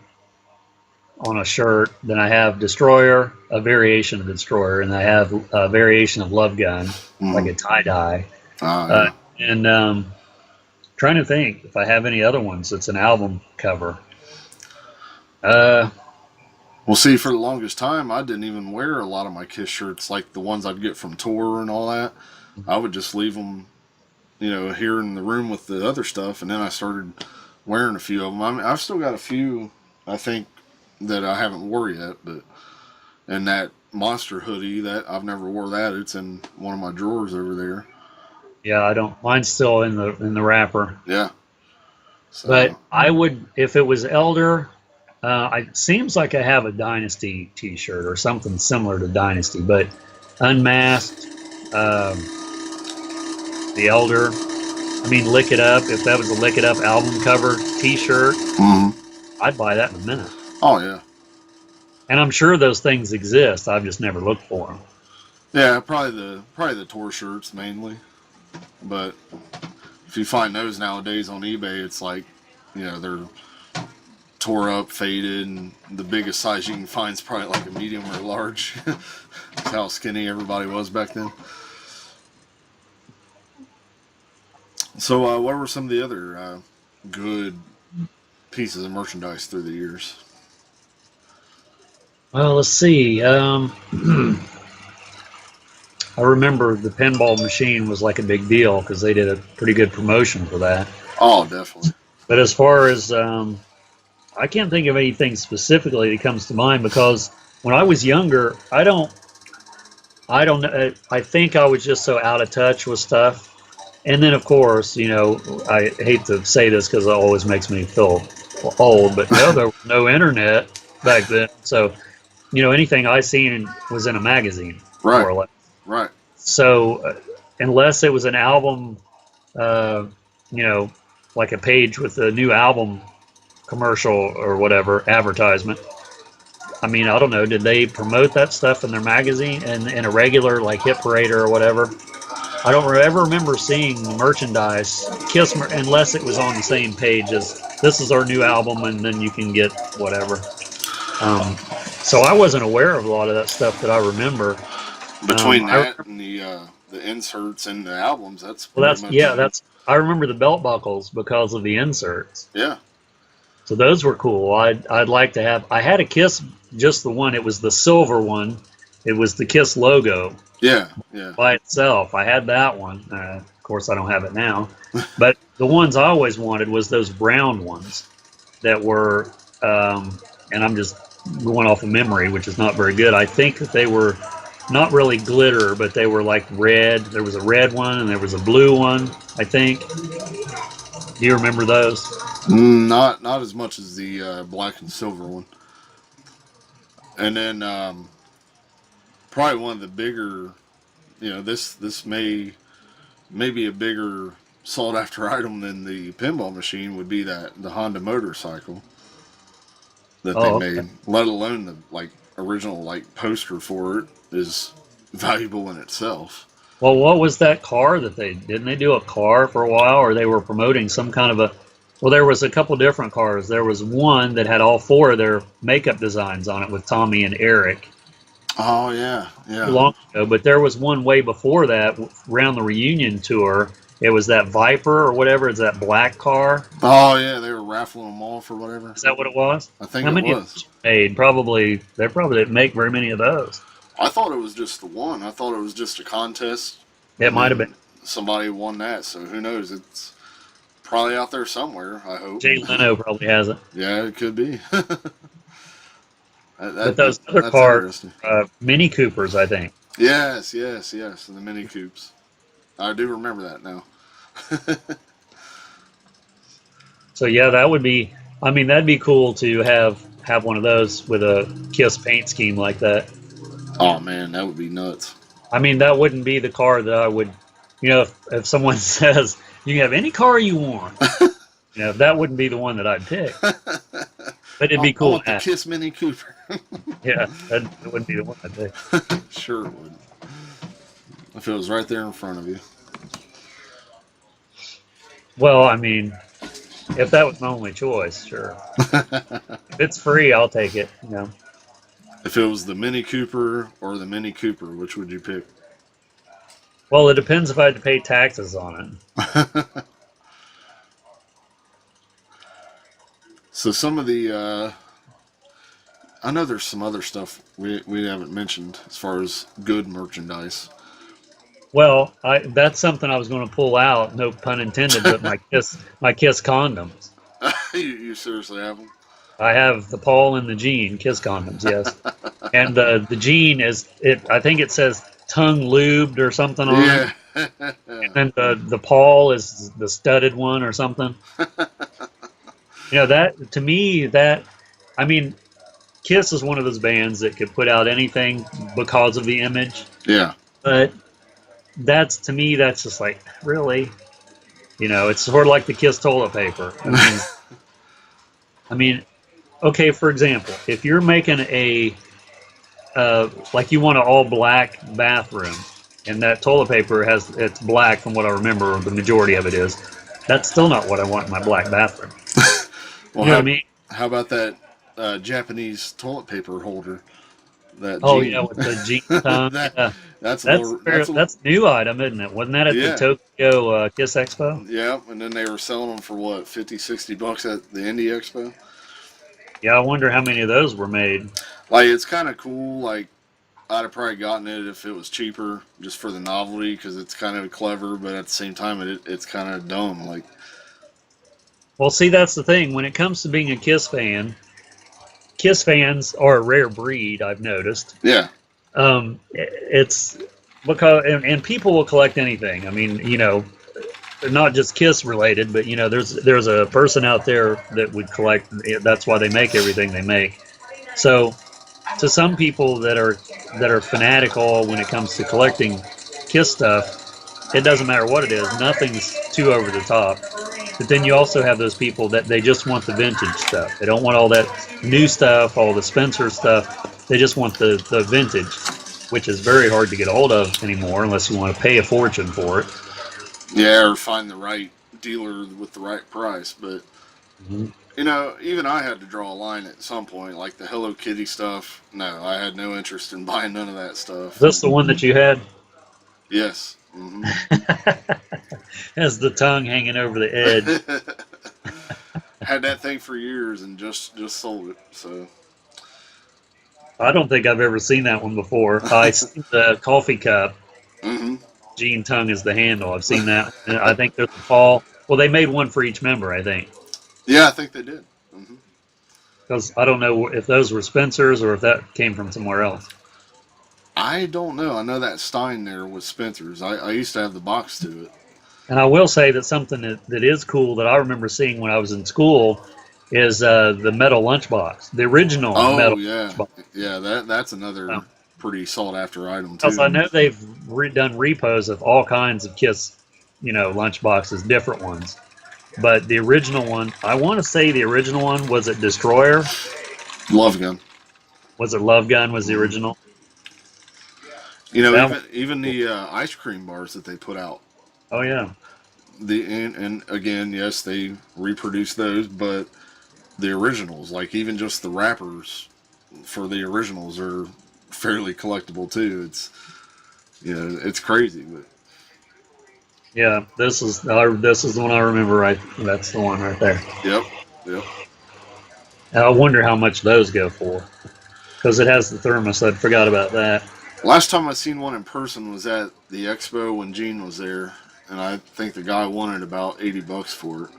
on a shirt. Then I have Destroyer, a variation of Destroyer, and I have a variation of Love Gun, like a tie dye. yeah. And trying to think if I have any other ones that's an album cover. Well, see, for the longest time, I didn't even wear a lot of my Kiss shirts, like the ones I'd get from tour and all that. I would just leave them, you know, here in the room with the other stuff, and then I started wearing a few of them. I mean, I've still got a few, I think, that I haven't wore yet, but, and that Monster hoodie, that I've never wore that. It's in one of my drawers over there. Yeah, I don't. Mine's still in the wrapper. Yeah. So. But I would, if it was Elder. It seems like I have a Dynasty T-shirt or something similar to Dynasty, but Unmasked, the Elder. I mean, Lick It Up. If that was a Lick It Up album cover T-shirt, I'd buy that in a minute. Oh yeah. And I'm sure those things exist. I've just never looked for them. Yeah, probably the tour shirts mainly, but if you find those nowadays on eBay, it's like, you know, they're tore up, faded, and the biggest size you can find is probably like a medium or large. That's how skinny everybody was back then. So what were some of the other good pieces of merchandise through the years? Well, let's see. I remember the pinball machine was like a big deal because they did a pretty good promotion for that. Oh, definitely. But as far as I can't think of anything specifically that comes to mind, because when I was younger, I don't know. I think I was just so out of touch with stuff. And then, of course, you know, I hate to say this because it always makes me feel old, but no, there was no internet back then. So, you know, anything I seen was in a magazine, right, more or less. Right. So, unless it was an album, you know, like a page with a new album commercial or whatever, advertisement. I mean, I don't know. Did they promote that stuff in their magazine and in a regular like Hit Parade or whatever? I don't ever remember seeing merchandise, Kiss, unless it was on the same page as this is our new album, and then you can get whatever. So I wasn't aware of a lot of that stuff that I remember. Between that and the inserts and the albums, that's pretty much. Yeah, that's I remember the belt buckles because of the inserts. Yeah. So those were cool. I'd like to have. I had a Kiss, just the one. It was the silver one. It was the Kiss logo. Yeah, yeah. By itself, I had that one. Of course, I don't have it now. But the ones I always wanted was those brown ones that were, and I'm just going off of memory, which is not very good. I think that they were not really glitter, but they were like red. There was a red one and there was a blue one, I think. Do you remember those? Not as much as the black and silver one. And then probably one of the bigger, this may be a bigger sought after item than the pinball machine would be the Honda motorcycle that they made. Let alone the original poster for it is valuable in itself. Well, what was that car that didn't they do a car for a while, or they were promoting some kind of a? Well, there was a couple different cars. There was one that had all four of their makeup designs on it with Tommy and Eric. Oh yeah, yeah. Long ago, but there was one way before that, around the reunion tour. It was that Viper or whatever. It's that black car. Oh yeah, they were raffling them off or whatever. Is that what it was? I think How many it was. Made? Probably. They probably didn't make very many of those. I thought it was just the one. I thought it was just a contest. It might have been. Somebody won that, so who knows? It's probably out there somewhere, I hope. Jay Leno probably has it. Yeah, it could be. But those other cars, Mini Coopers, I think. Yes, the Mini Coupes. I do remember that now. So yeah, that would be. I mean, that'd be cool to have one of those with a Kiss paint scheme like that. Oh man, that would be nuts. I mean, that wouldn't be the car that I would. If someone says you can have any car you want, that wouldn't be the one that I'd pick. But it'd be cool. I want the Kiss Mini Cooper. Yeah, that wouldn't be the one I'd pick. Sure it would. If it was right there in front of you. Well, I mean, if that was my only choice, sure. If it's free, I'll take it. If it was the Mini Cooper or the Mini Cooper, which would you pick? Well, it depends if I had to pay taxes on it. So some of the, I know there's some other stuff we haven't mentioned as far as good merchandise. Well, that's something I was going to pull out, no pun intended, but my Kiss condoms. You seriously have them? I have the Paul and the Gene Kiss condoms, yes. And the Gene I think it says tongue lubed or something on it. And then the Paul is the studded one or something. That to me, I mean, Kiss is one of those bands that could put out anything because of the image. Yeah. But to me, that's just like, really? It's sort of like the Kiss toilet paper. I mean, okay, for example, if you're making like you want an all black bathroom and that toilet paper it's black from what I remember, or the majority of it is, that's still not what I want in my black bathroom. Well, you know what I mean? How about that Japanese toilet paper holder? Yeah, with the Gene tongue. That's a new item, isn't it? Wasn't that at the Tokyo Kiss Expo? Yeah, and then they were selling them for what, $50-$60 at the Indie Expo? Yeah, I wonder how many of those were made. It's kind of cool. I'd have probably gotten it if it was cheaper, just for the novelty, because it's kind of clever, but at the same time, it's kind of dumb. Well, see, that's the thing. When it comes to being a Kiss fan, Kiss fans are a rare breed, I've noticed. Yeah. It's because, and people will collect anything. I mean, not just Kiss related, but there's a person out there that would collect. That's why they make everything they make. So, to some people that are fanatical when it comes to collecting Kiss stuff, it doesn't matter what it is. Nothing's too over the top. But then you also have those people that they just want the vintage stuff. They don't want all that new stuff, all the Spencer stuff. They just want the vintage, which is very hard to get a hold of anymore unless you want to pay a fortune for it. Yeah, or find the right dealer with the right price. But Mhm. You know, even I had to draw a line at some point, like the Hello Kitty stuff. No, I had no interest in buying none of that Is stuff. this the one that you had? Yes. Hmm. Has the tongue hanging over the edge. Had that thing for years and just sold it. So. I don't think I've ever seen that one before. I see the coffee cup. Hmm. Gene Tongue is the handle. I've seen that. And I think there's a Paul. Well, they made one for each member, I think. Yeah, I think they did. Hmm. Because I don't know if those were Spencer's or if that came from somewhere else. I don't know. I know that Stein there was Spencer's. I used to have the box to it. And I will say that something that is cool that I remember seeing when I was in school is the metal lunchbox, the original Oh metal yeah, lunchbox. yeah. That's another pretty sought after item Because too. I know they've done repos of all kinds of Kiss, lunchboxes, different ones. But the original one, I want to say the original one was it Destroyer? Love gun. Was it Love Gun? Was the Hmm. original? You know, That one. even the ice cream bars that they put out. Oh yeah, And again, yes, they reproduced those, but the originals, like even just the wrappers for the originals, are fairly collectible too. It's crazy, but yeah. This is the one I remember. Right, that's the one right there. yep, yep. And I wonder how much those go for because it has the thermos. I forgot about that. Last time I seen one in person was at the expo when Gene was there, and I think the guy wanted about $80 for it.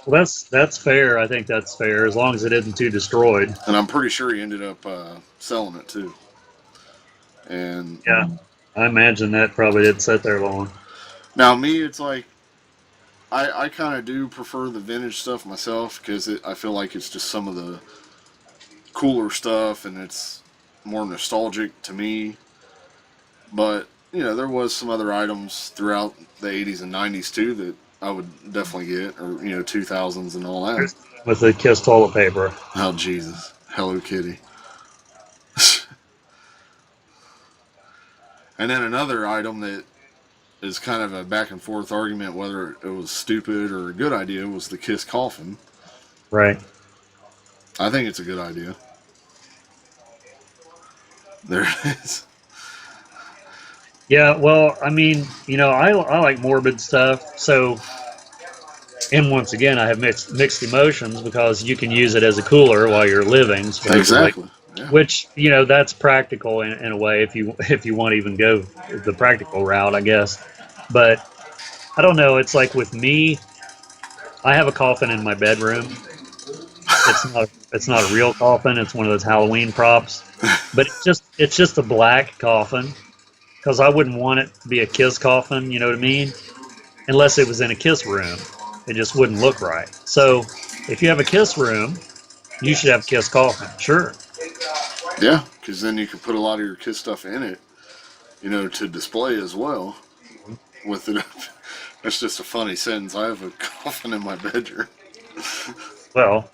Well, that's fair. I think that's fair as long as it isn't too destroyed. And I'm pretty sure he ended up selling it too. And Yeah, I imagine that probably didn't sit there long. now me, it's like I kind of do prefer the vintage stuff myself because I feel like it's just some of the cooler stuff and it's more nostalgic to me. But there was some other items throughout the '80s and '90s too that I would definitely get, or 2000s and all that. With the Kiss toilet paper. Oh Jesus, Hello Kitty. And then another item that is kind of a back and forth argument whether it was stupid or a good idea was the Kiss coffin. Right. I think it's a good idea. There it is. Yeah. Well, I mean, I like morbid stuff. So, and once again, I have mixed emotions because you can use it as a cooler while you're living, supposedly. Exactly. Yeah. Which that's practical in a way if you want to even go the practical route, I guess. But I don't know. It's like with me, I have a coffin in my bedroom. It's not a real coffin. It's one of those Halloween props, but it's just a black coffin because I wouldn't want it to be a Kiss coffin. You know what I mean? Unless it was in a Kiss room, it just wouldn't look right. So if you have a Kiss room, you should have a Kiss coffin. Sure. Yeah, because then you can put a lot of your Kiss stuff in it, to display as well. With it, that's just a funny sentence. I have a coffin in my bedroom. Well,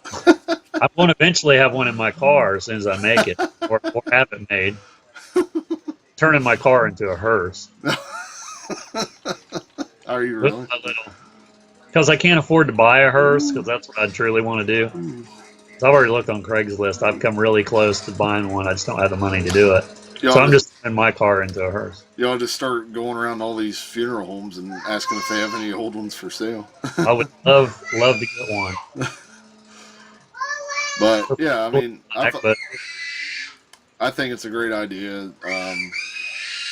I want to eventually have one in my car as soon as I make it, or have it made. Turning my car into a hearse. Are you really? Because I can't afford to buy a hearse, because that's what I truly want to do. So I've already looked on Craigslist. I've come really close to buying one. I just don't have the money to do it. So I'm just turning my car into a hearse. Y'all just start going around all these funeral homes and asking if they have any old ones for sale. I would love to get one. But yeah, I mean, But I think it's a great idea.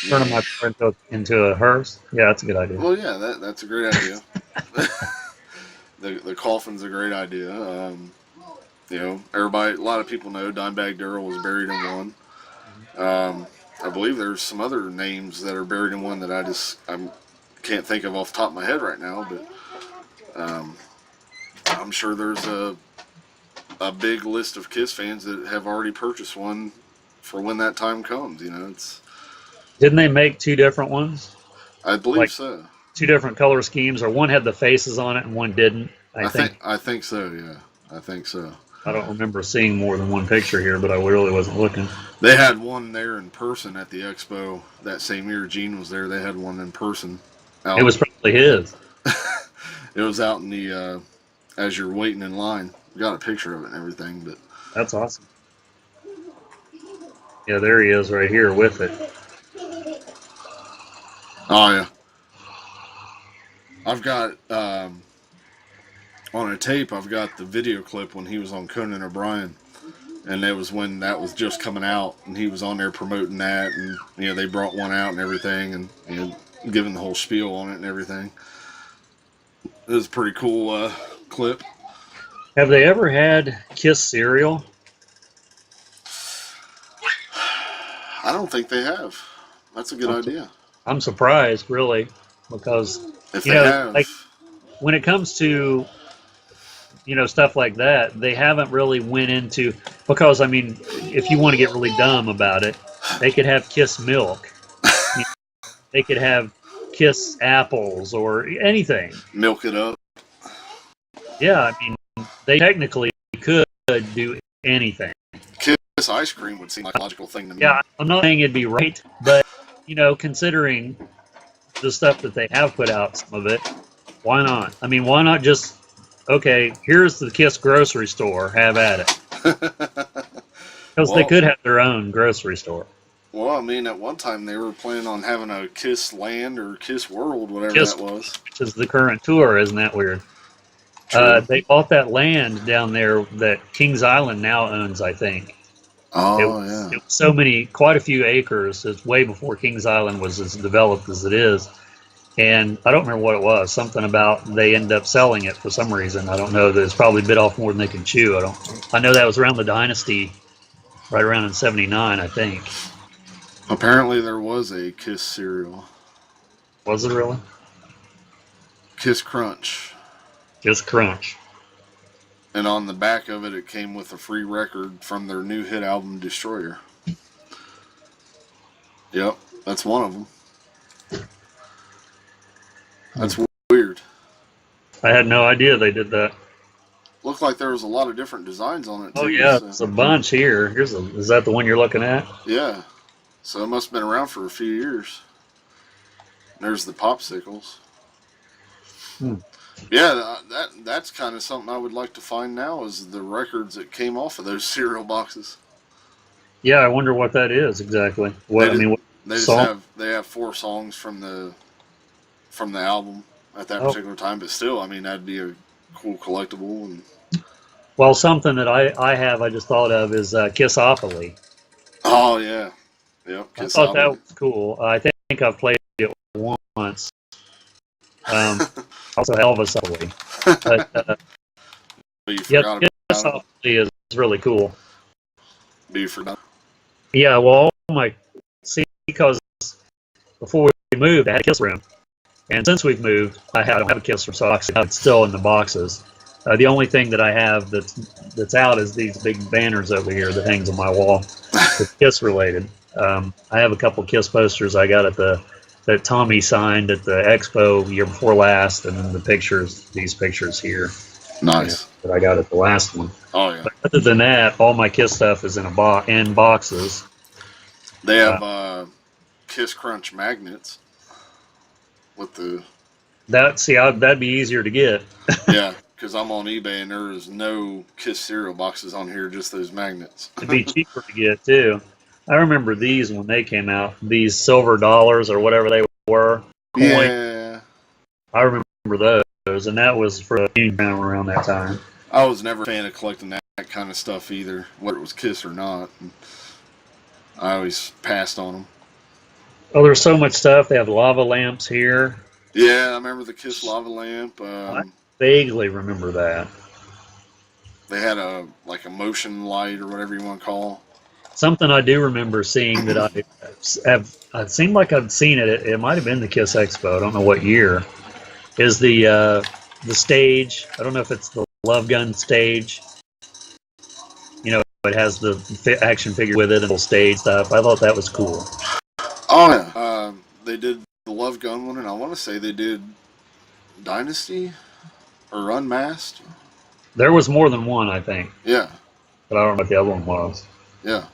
turning my car into a hearse, yeah, that's a good idea. Well, yeah, that's a great idea. The coffin's a great idea. Everybody, a lot of people know Dimebag Darrell was buried in one. I believe there's some other names that are buried in one that I can't think of off the top of my head right now, but I'm sure there's a big list of Kiss fans that have already purchased one for when that time comes. Didn't they make two different ones? I believe so. Two different color schemes, or one had the faces on it and one didn't. I think so. Yeah, I think so. I don't remember seeing more than one picture here, but I really wasn't looking. They had one there in person at the expo that same year Gene was there. They had one in person. It was probably his. It was out in the as you're waiting in line. We got a picture of it and everything, but That's awesome. Yeah, there he is right here with it. oh yeah, I've got on a tape. I've got the video clip when he was on Conan O'Brien, and it was when that was just coming out, and he was on there promoting that, and they brought one out and everything, and giving the whole spiel on it and everything. It was a pretty cool clip. Have they ever had Kiss cereal? I don't think they have. That's a good idea. I'm surprised, really, because If they have, like when it comes to stuff like that, they haven't really went into, because I mean, if you want to get really dumb about it, they could have Kiss milk. They could have Kiss apples or anything. Milk it up. Yeah, I mean, they technically could do anything. Kiss ice cream would seem like a logical thing to me. Yeah, I'm not saying it'd be right, but considering the stuff that they have put out, some of it, why not? I mean, why not just, okay, here's the Kiss grocery store, have at it. Because they could have their own grocery store. Well, I mean, at one time they were planning on having a Kiss Land or Kiss World, whatever Kiss, that was. Which is the current tour, isn't that weird? They bought that land down there that Kings Island now owns, I think. Oh, It was so many, quite a few acres. It's way before Kings Island was as developed as it is. And I don't remember what it was. Something about they ended up selling it for some reason. I don't know. That it's probably bit off more than they can chew. I know that was around the Dynasty, right around in '79, I think. Apparently there was a Kiss cereal. Was it really? Kiss Crunch. Just Crunch. And on the back of it, it came with a free record from their new hit album, Destroyer. Yep, that's one of them. That's weird. I had no idea they did that. Looked like there was a lot of different designs on it, too. Oh, yeah, it's a bunch here. Is that the one you're looking at? Yeah. So it must have been around for a few years. There's the popsicles. Yeah, that's kind of something I would like to find now, is the records that came off of those cereal boxes. Yeah, I wonder what that is exactly. What They have 4 songs from the album at that particular time, but still, I mean, that'd be a cool collectible. And well, something that I have, I just thought of, is Kissopoly. Oh yeah, yep. I thought that was cool. I think I've played it once. Also Elvisopoly. But yeah, Kissopoly is really cool. But you forgot. Yeah, well, because before we moved, I had a Kiss room. And since we've moved, I don't have a Kiss room, so it's still in the boxes. The only thing that I have that's out is these big banners over here that hangs on my wall. It's Kiss related. I have a couple Kiss posters I got that Tommy signed at the expo year before last, and then these pictures here. Nice. That I got at the last one. Oh yeah. But other than that, all my Kiss stuff is in boxes. They have Kiss Crunch magnets with the. That'd be easier to get. Yeah, because I'm on eBay and there is no Kiss cereal boxes on here, just those magnets. It'd be cheaper to get too. I remember these when they came out. These silver dollars or whatever they were. Yeah. I remember those, and that was for a union around that time. I was never a fan of collecting that kind of stuff either, whether it was Kiss or not. I always passed on them. Oh, there's so much stuff. They have lava lamps here. Yeah, I remember the Kiss lava lamp. I vaguely remember that. They had a motion light or whatever you want to call. Something I do remember seeing that it seemed like I've seen it. It might have been the Kiss Expo. I don't know what year. Is the stage? I don't know if it's the Love Gun stage. It has the action figure with it and the stage stuff. I thought that was cool. Oh yeah, they did the Love Gun one, and I want to say they did Dynasty or Unmasked. There was more than one, I think. Yeah. But I don't know what the other one was. Yeah.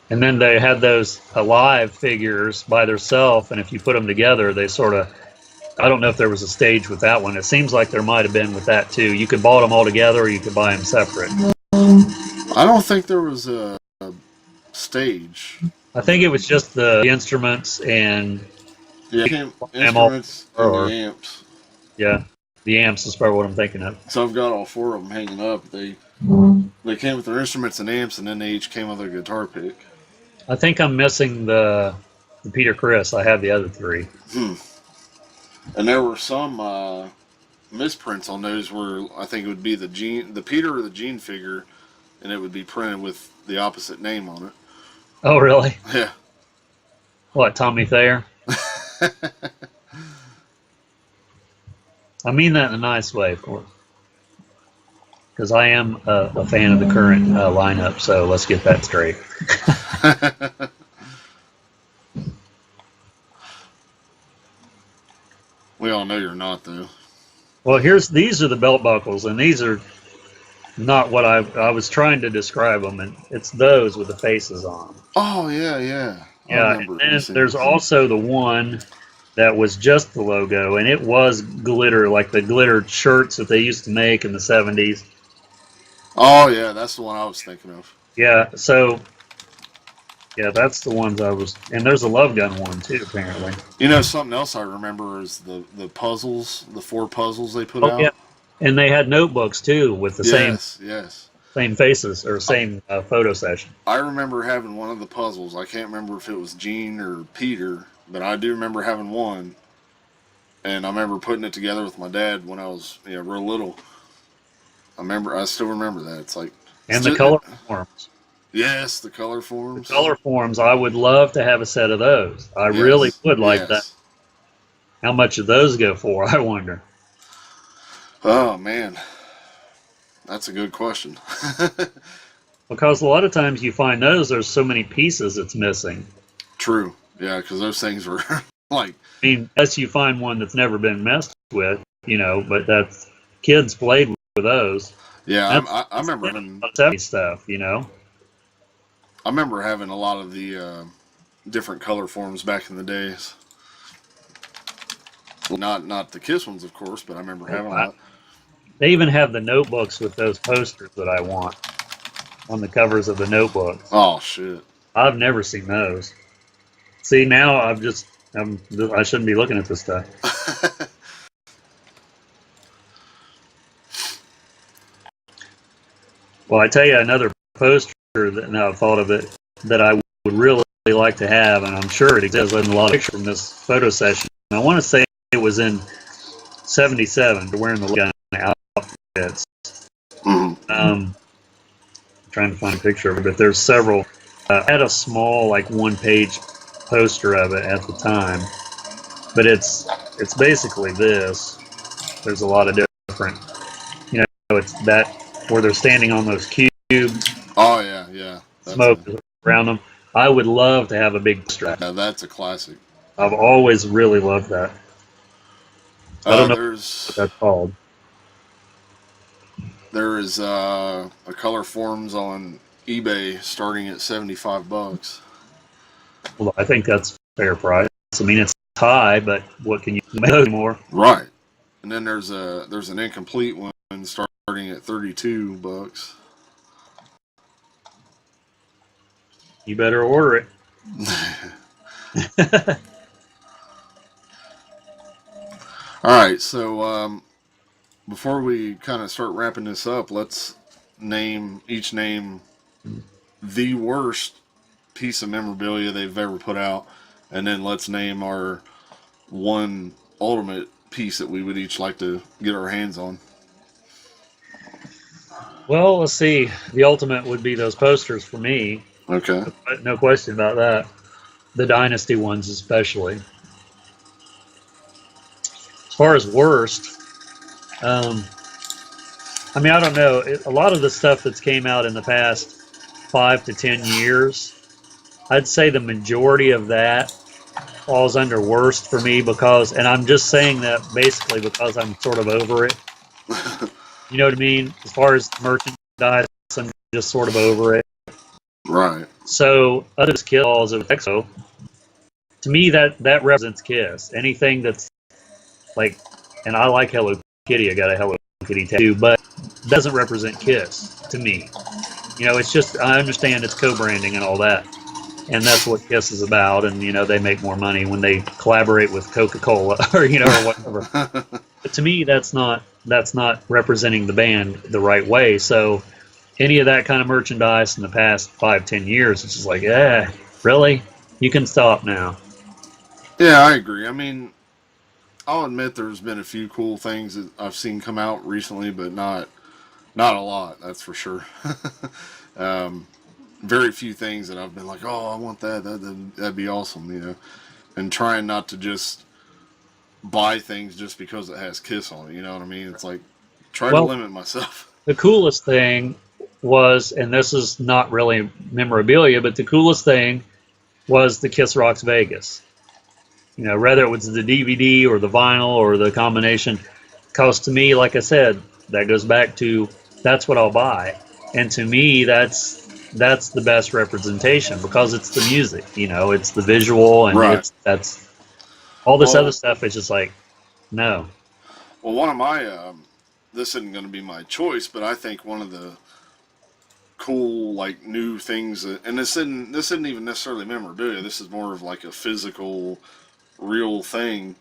And then they had those Alive figures by themselves, and if you put them together, they sort of I don't know if there was a stage with that one. It seems like there might have been with that too. You could buy them all together, or you could buy them separate. I don't think there was a stage. I think it was just the instruments and Yeah, them all. instruments and the Or amps. yeah, the amps is probably what I'm thinking of. So I've got all four of them hanging up. They came with their instruments and amps, and then they each came with a guitar pick. I think I'm missing the Peter Criss. I have the other three. And there were some misprints on those where I think it would be the Peter or the Gene figure, and it would be printed with the opposite name on it. Oh, really? Yeah. What, Tommy Thayer? I mean that in a nice way, of course. Because I am a fan of the current lineup, so let's get that straight. We all know you're not, though. Well, these are the belt buckles, and these are not what I was trying to describe them, and it's those with the faces on them. Oh, yeah, yeah. Yeah, and then there's also the one that was just the logo, and it was glitter, like the glittered shirts that they used to make in the 70s. Oh, yeah, that's the one I was thinking of. Yeah, so, yeah, that's the ones I was, and there's a Love Gun one, too, apparently. You know, something else I remember is the puzzles, the 4 puzzles they put out. Yeah, and they had notebooks, too, with the same faces, or same photo session. I remember having one of the puzzles. I can't remember if it was Gene or Peter, but I do remember having one. And I remember putting it together with my dad when I was real little. I still remember that. It's like... And the color forms. Yes, the color forms. The color forms, I would love to have a set of those. I really would like that. How much do those go for, I wonder? Oh, man. That's a good question. Because a lot of times you find those, there's so many pieces it's missing. True. Yeah, because those things were like... I mean, unless you find one that's never been messed with, but that's... Kids played with those. Yeah, I remember having... stuff, I remember having a lot of the different color forms back in the days. Not the Kiss ones, of course, but I remember having a lot. They even have the notebooks with those posters that I want on the covers of the notebooks. Oh, shit. I've never seen those. See, now I shouldn't be looking at this stuff. Well, I tell you another poster that now I've thought of it that I would really like to have, and I'm sure it exists in a lot of pictures from this photo session. I want to say it was in '77. They're wearing the gun outfits. Trying to find a picture of it, but there's several. I had a small, like, one-page poster of it at the time, but it's basically this. There's a lot of different, it's that where they're standing on those cubes. Oh yeah. Smoke around them. I would love to have a big strap. Yeah, that's a classic. I've always really loved that. I don't know what that's called. There is a color forms on eBay starting at $75. Well, I think that's fair price. I mean, it's high, but what can you make more? Right. And then there's an incomplete one starting at $32. You better order it. All right, so before we kind of start wrapping this up, let's each name the worst piece of memorabilia they've ever put out, and then let's name our one ultimate piece that we would each like to get our hands on. Well, let's see. The ultimate would be those posters for me. Okay. No question about that. The Dynasty ones especially. As far as worst, I mean, I don't know. A lot of the stuff that's came out in the past 5 to 10 years, I'd say the majority of that falls under worst for me and I'm just saying that basically because I'm sort of over it. You know what I mean? As far as merchandise, I'm just sort of over it. Right. So, other than Kiss of EXO, to me that represents Kiss. Anything that's like, and I like Hello Kitty. I got a Hello Kitty tattoo, but it doesn't represent Kiss to me. It's just, I understand it's co-branding and all that, and that's what Kiss is about. And they make more money when they collaborate with Coca-Cola or or whatever. But to me, that's not representing the band the right way. So any of that kind of merchandise in the past 5-10 years, it's just like, really, you can stop now. Yeah, I agree. I mean, I'll admit there's been a few cool things that I've seen come out recently, but not a lot. That's for sure. um, Very few things that I've been like, oh, I want that. That'd be awesome. And trying not to just buy things just because it has Kiss on it. You know what I mean? It's like try to Well, limit myself. the coolest thing was, and this is not really memorabilia, but the coolest thing was the Kiss Rocks Vegas. Whether it was the DVD or the vinyl or the combination, because to me, like I said, that goes back to that's what I'll buy, and to me, that's the best representation because it's the music, it's the visual, and Right. that's all this other Well, stuff is just like no. one of my this isn't going to be my choice, but I think one of the cool like new things and this isn't even necessarily memorabilia. This is more of like a physical, real thing.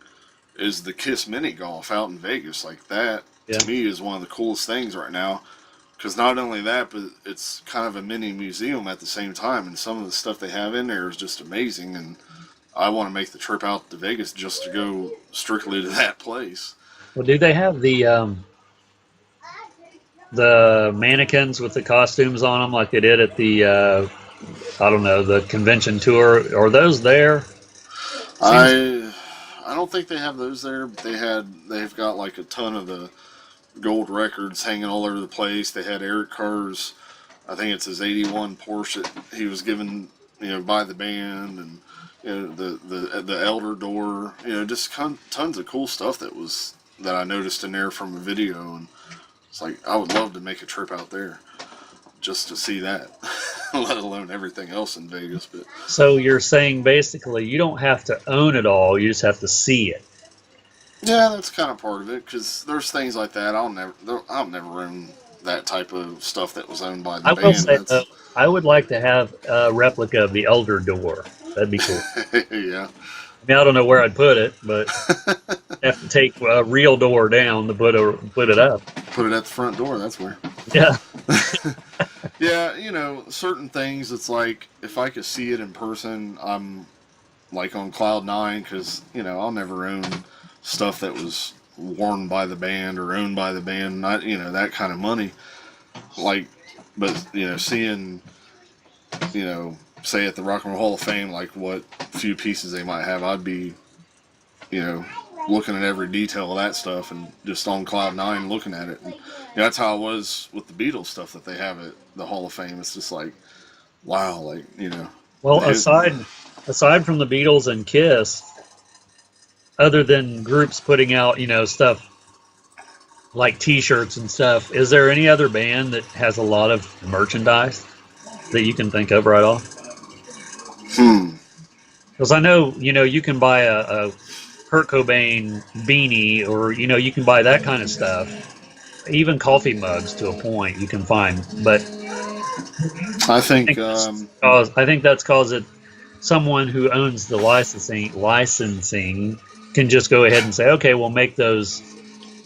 Is the Kiss mini golf out in Vegas? Like that Yeah. to me is one of the coolest things right now. Because not only that, but it's kind of a mini museum at the same time, and some of the stuff they have in there is just amazing. And I want to make the trip out to Vegas just to go strictly to that place. Well, do they have the mannequins with the costumes on them like they did at the I don't know, the convention tour? Are those there? Seems I don't think they have those there, but they've got like a ton of the gold records hanging all over the place. They had Eric Carr's, I think it's his '81 Porsche that he was given, by the band, and the Elder Door, just tons of cool stuff that I noticed in there from a video, and it's like I would love to make a trip out there just to see that, let alone everything else in Vegas. But so you're saying basically you don't have to own it all, you just have to see it. yeah, that's kind of part of it because there's things like that I'll never own that type of stuff that was owned by the I will band. say though, I would like to have a replica of the Elder Door. That'd be cool. Yeah. I mean, I don't know where I'd put it, but I have to take a real door down to put it up. Put it at the front door. That's where. Yeah. Yeah, certain things. It's like if I could see it in person, I'm like on cloud nine because I'll never own stuff that was worn by the band or owned by the band. Not that kind of money. Like, but seeing say at the Rock and Roll Hall of Fame, like what few pieces they might have, I'd be looking at every detail of that stuff and just on cloud nine looking at it. And that's how I was with the Beatles stuff that they have at the Hall of Fame. It's just like, wow, like Well, aside from the Beatles and Kiss, other than groups putting out stuff like T-shirts and stuff, is there any other band that has a lot of merchandise that you can think of right off? Because I know you can buy a Kurt Cobain beanie, or you can buy that kind of stuff. Even coffee mugs to a point you can find, but I think I think that's cause someone who owns the licensing can just go ahead and say, okay, we'll make those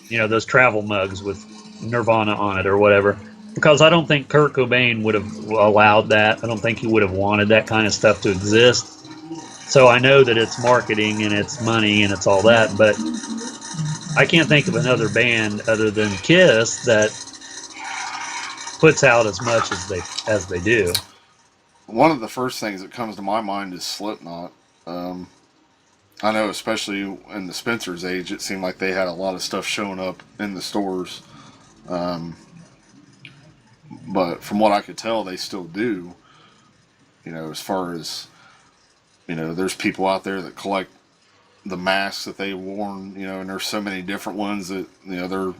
those travel mugs with Nirvana on it or whatever. Because I don't think Kurt Cobain would have allowed that. I don't think he would have wanted that kind of stuff to exist. So I know that it's marketing and it's money and it's all that, but I can't think of another band other than Kiss that puts out as much as they do. One of the first things that comes to my mind is Slipknot. I know, especially in the Spencer's age, it seemed like they had a lot of stuff showing up in the stores. But from what I could tell, they still do. As far as there's people out there that collect the masks that they've worn. And there's so many different ones that they're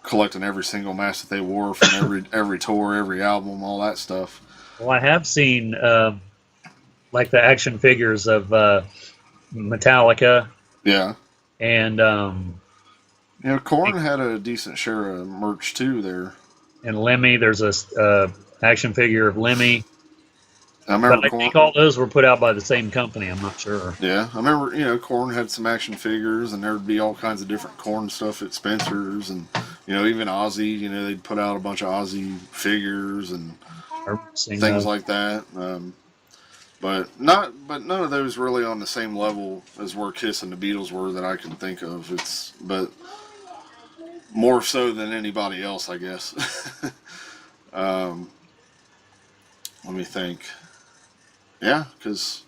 collecting every single mask that they wore from every tour, every album, all that stuff. Well, I have seen like the action figures of Metallica. Yeah. And Korn had a decent share of merch too there. Lemmy, there's a action figure of Lemmy. I remember But I Korn. think all those were put out by the same company. I'm not sure. Yeah, I remember. Korn had some action figures, and there would be all kinds of different Korn stuff at Spencer's, and even Ozzy. They'd put out a bunch of Ozzy figures and things like that. But none of those really on the same level as where Kiss and the Beatles were that I can think of. But more so than anybody else, I guess. Let me think. Yeah, because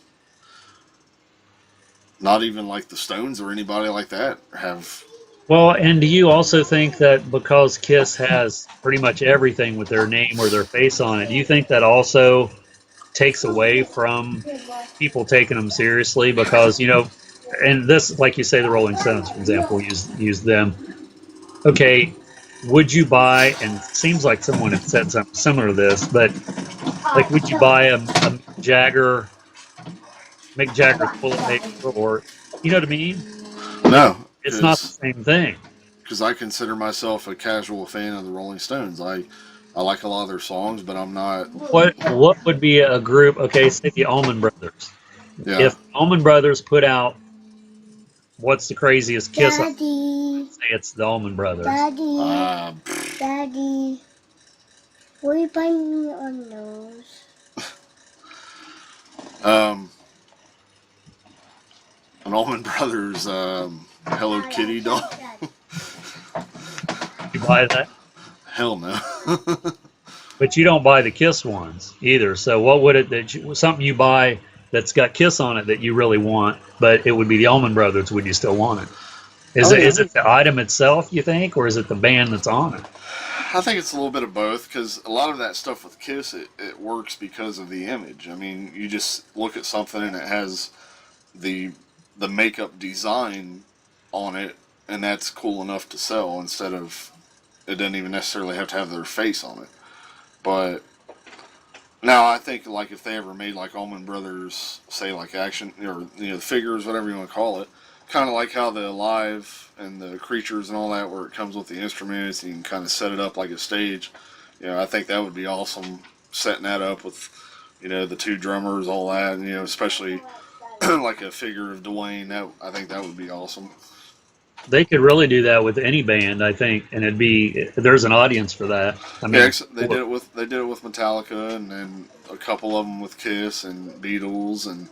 not even like the Stones or anybody like that have. Well, and do you also think that because Kiss has pretty much everything with their name or their face on it, do you think that also takes away from people taking them seriously? Because, and this, like you say, the Rolling Stones, for example, use them. Okay, would you buy, and it seems like someone had said something similar to this, but like, would you buy a Mick Jagger bullet paper, or, you know what I mean? No. It's not the same thing. Because I consider myself a casual fan of the Rolling Stones. I like a lot of their songs, but I'm not. What would be a group? Okay, say the Allman Brothers. Yeah. If Allman Brothers put out what's the craziest Kiss? Daddy. Say it's the Allman Brothers. Daddy. What are you buying me on those? An Allman Brothers Hello Kitty doll. You buy that? Hell no. But you don't buy the Kiss ones either. So what would something you buy that's got Kiss on it that you really want, but it would be the Allman Brothers? Would you still want it? Is it the item itself, you think, or is it the band that's on it? I think it's a little bit of both, because a lot of that stuff with Kiss, it works because of the image. I mean, you just look at something and it has the makeup design on it, and that's cool enough to sell, instead of it doesn't even necessarily have to have their face on it. But now I think, like, if they ever made like Allman Brothers, say like action or the figures, whatever you want to call it, kind of like how the Alive and the Creatures and all that, where it comes with the instruments and you can kind of set it up like a stage. I think that would be awesome, setting that up with the two drummers, all that, and especially like a figure of Dwayne. I think that would be awesome. They could really do that with any band, I think, and there's an audience for that. I mean, yeah, they did it with Metallica, and then a couple of them with Kiss and Beatles, and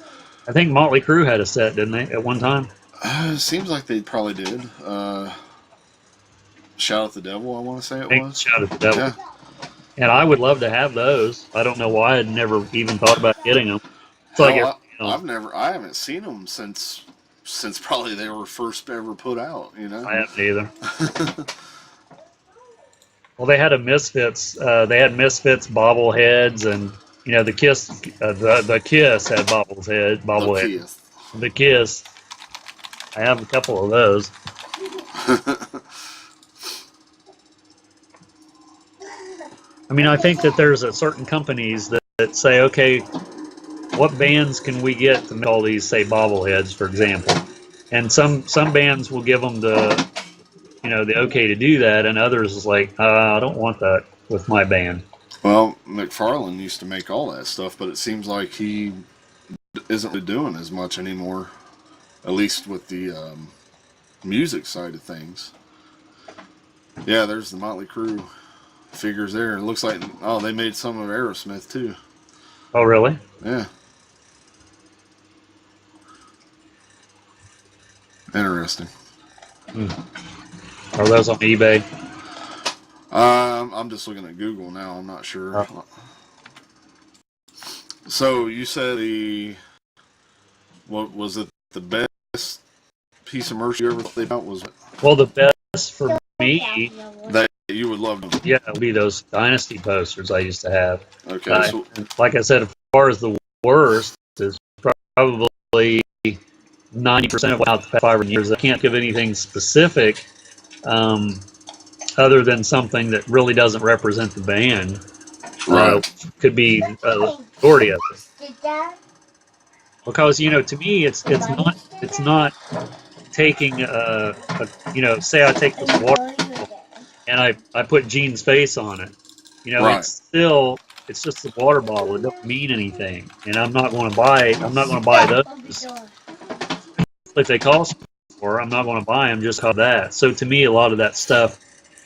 I think Motley Crue had a set, didn't they, at one time? Seems like they probably did. Shout at the Devil, I want to say it was. Shout at the Devil. Yeah. And I would love to have those. I don't know why I'd never even thought about getting them. It's like I haven't seen them since probably they were first ever put out. I haven't either. Well, they had Misfits. They had Misfits bobbleheads, and the Kiss. The Kiss had bobbleheads. The Kiss. I have a couple of those. I mean, I think that there's certain companies that say, okay, what bands can we get to make all these, say, bobbleheads, for example? And some bands will give them the okay to do that, and others is like, I don't want that with my band. Well, McFarlane used to make all that stuff, but it seems like he isn't really doing as much anymore, at least with the music side of things. Yeah, there's the Motley Crue figures there. It looks like, they made some of Aerosmith too. Oh, really? Yeah. Interesting. Are those on eBay? I'm just looking at Google now. I'm not sure. So you said what was it? The best piece of merch you ever thought about was? Well, the best for me that you would love to. Yeah, it would be those Dynasty posters I used to have. Okay. Like I said, as far as the worst is probably 90% of out the past 5 years. I can't give anything specific other than something that really doesn't represent the band. Right. Could be majority of it. Because to me, it's not taking say I take this water and I put Gene's face on it. Right. It's just a water bottle. It don't mean anything, and I'm not going to buy those if they cost more. I'm not going to buy them just because of that. So to me, a lot of that stuff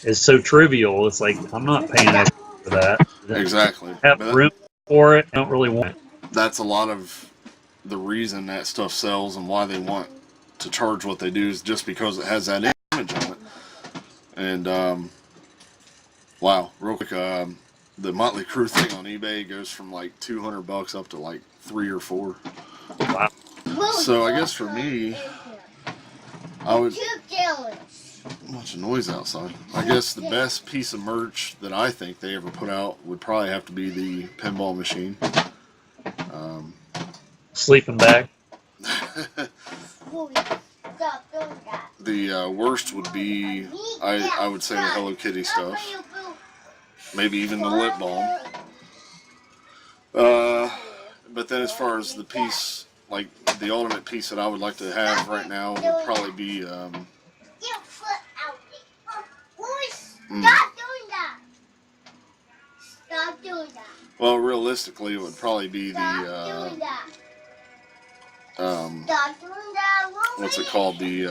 is so trivial. It's like I'm not paying extra for that. Exactly. I have But room for it. I don't really want it. that's a lot of the reason that stuff sells and why they want to charge what they do is just because it has that image on it. And wow, real quick, the Motley Crue thing on eBay goes from like $200 up to like $3 or $4. Wow. So I guess for me, I would. Much noise outside. I guess the best piece of merch that I think they ever put out would probably have to be the pinball machine. Sleeping bag. The worst would be, I would say, the Hello Kitty stuff. Maybe even the lip balm. But then as far as the piece, like the ultimate piece that I would like to have right now would probably be... Stop doing that! Stop doing that! Well, realistically, it would probably be the... Stop doing that! What's it called? The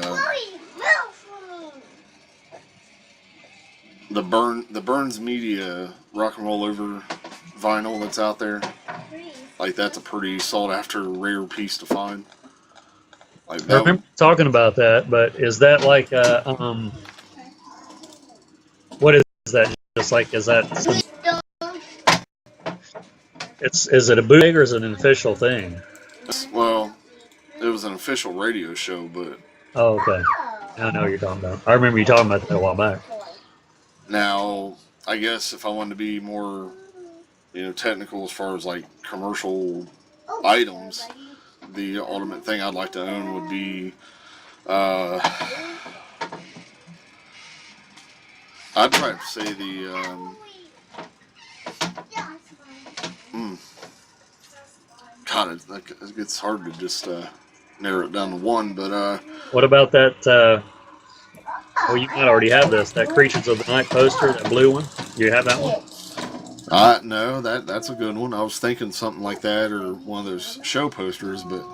Burns Media Rock and Roll Over vinyl that's out there. Like, that's a pretty sought after rare piece to find. Like, I remember talking about that, but is that like what is that? Just like, is that is it a bootleg or is it an official thing? well, it was an official radio show, but Oh, okay. I know what you're talking about. I remember you talking about that a while back. now I guess if I wanted to be more, technical as far as like commercial items, the ultimate thing I'd like to own would be, I'd probably say the, God, it gets hard to just narrow it down to one, but What about that? Well, you might already have this. That Creatures of the Night poster, that blue one. You have that one? no, that's a good one. I was thinking something like that or one of those show posters, but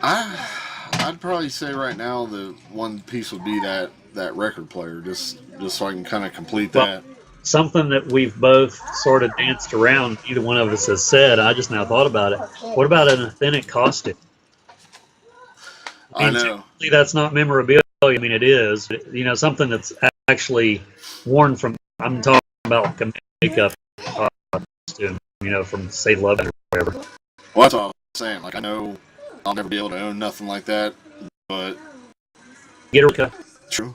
I'd probably say right now the one piece would be that record player, just so I can kind of complete that. Something that we've both sort of danced around, neither one of us has said, I just now thought about it. What about an authentic costume? I know. Technically that's not memorabilia. I mean, it is. But, something that's actually worn from, I'm talking about like a makeup costume, from, say, Love or whatever. Well, that's all I was saying. Like, I know I'll never be able to own nothing like that, but... Get a cut. True.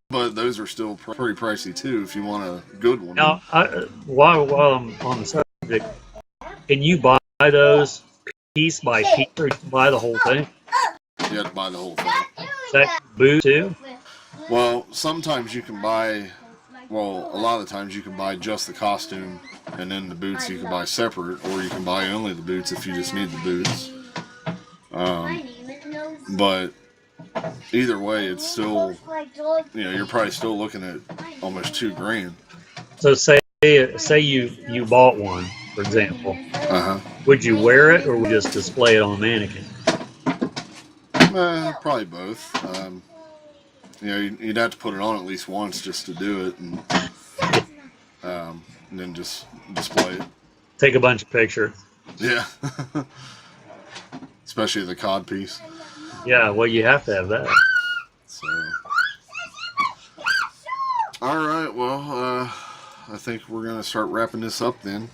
But those are still pretty pricey too if you want a good one. Now, while I'm on the subject, can you buy those piece by piece, or you buy the whole thing? You have to buy the whole thing. Is that boot too? Well, sometimes you can buy, a lot of the times you can buy just the costume and then the boots you can buy separate, or you can buy only the boots if you just need the boots. But either way, it's still, you're probably still looking at almost $2,000. So say you bought one, for example. Would you wear it, or would you just display it on a mannequin? Probably both. You'd have to put it on at least once just to do it, and then just display it. Take a bunch of pictures. Yeah. Especially the cod piece. Yeah, well, you have to have that. So, all right. Well, I think we're gonna start wrapping this up then.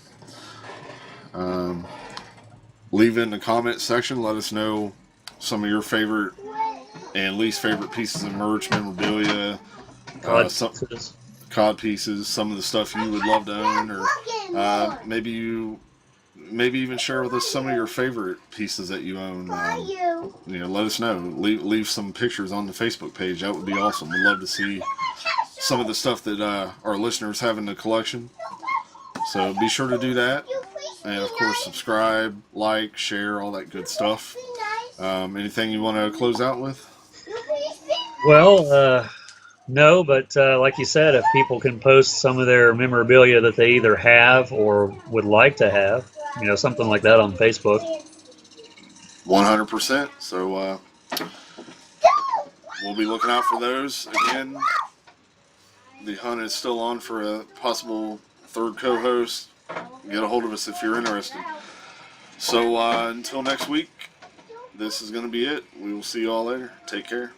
Leave it in the comment section. Let us know some of your favorite and least favorite pieces of merch, memorabilia, cod pieces, some of the stuff you would love to own, or maybe even share with us some of your favorite pieces that you own. Let us know. Leave some pictures on the Facebook page. That would be awesome. We'd love to see some of the stuff that our listeners have in the collection. So be sure to do that. And of course, subscribe, like, share, all that good stuff. Anything you want to close out with? Well, no, but like you said, if people can post some of their memorabilia that they either have or would like to have, something like that on Facebook. 100%. So we'll be looking out for those. Again, the hunt is still on for a possible third co-host. Get a hold of us if you're interested. So until next week, this is going to be it. We will see you all later. Take care.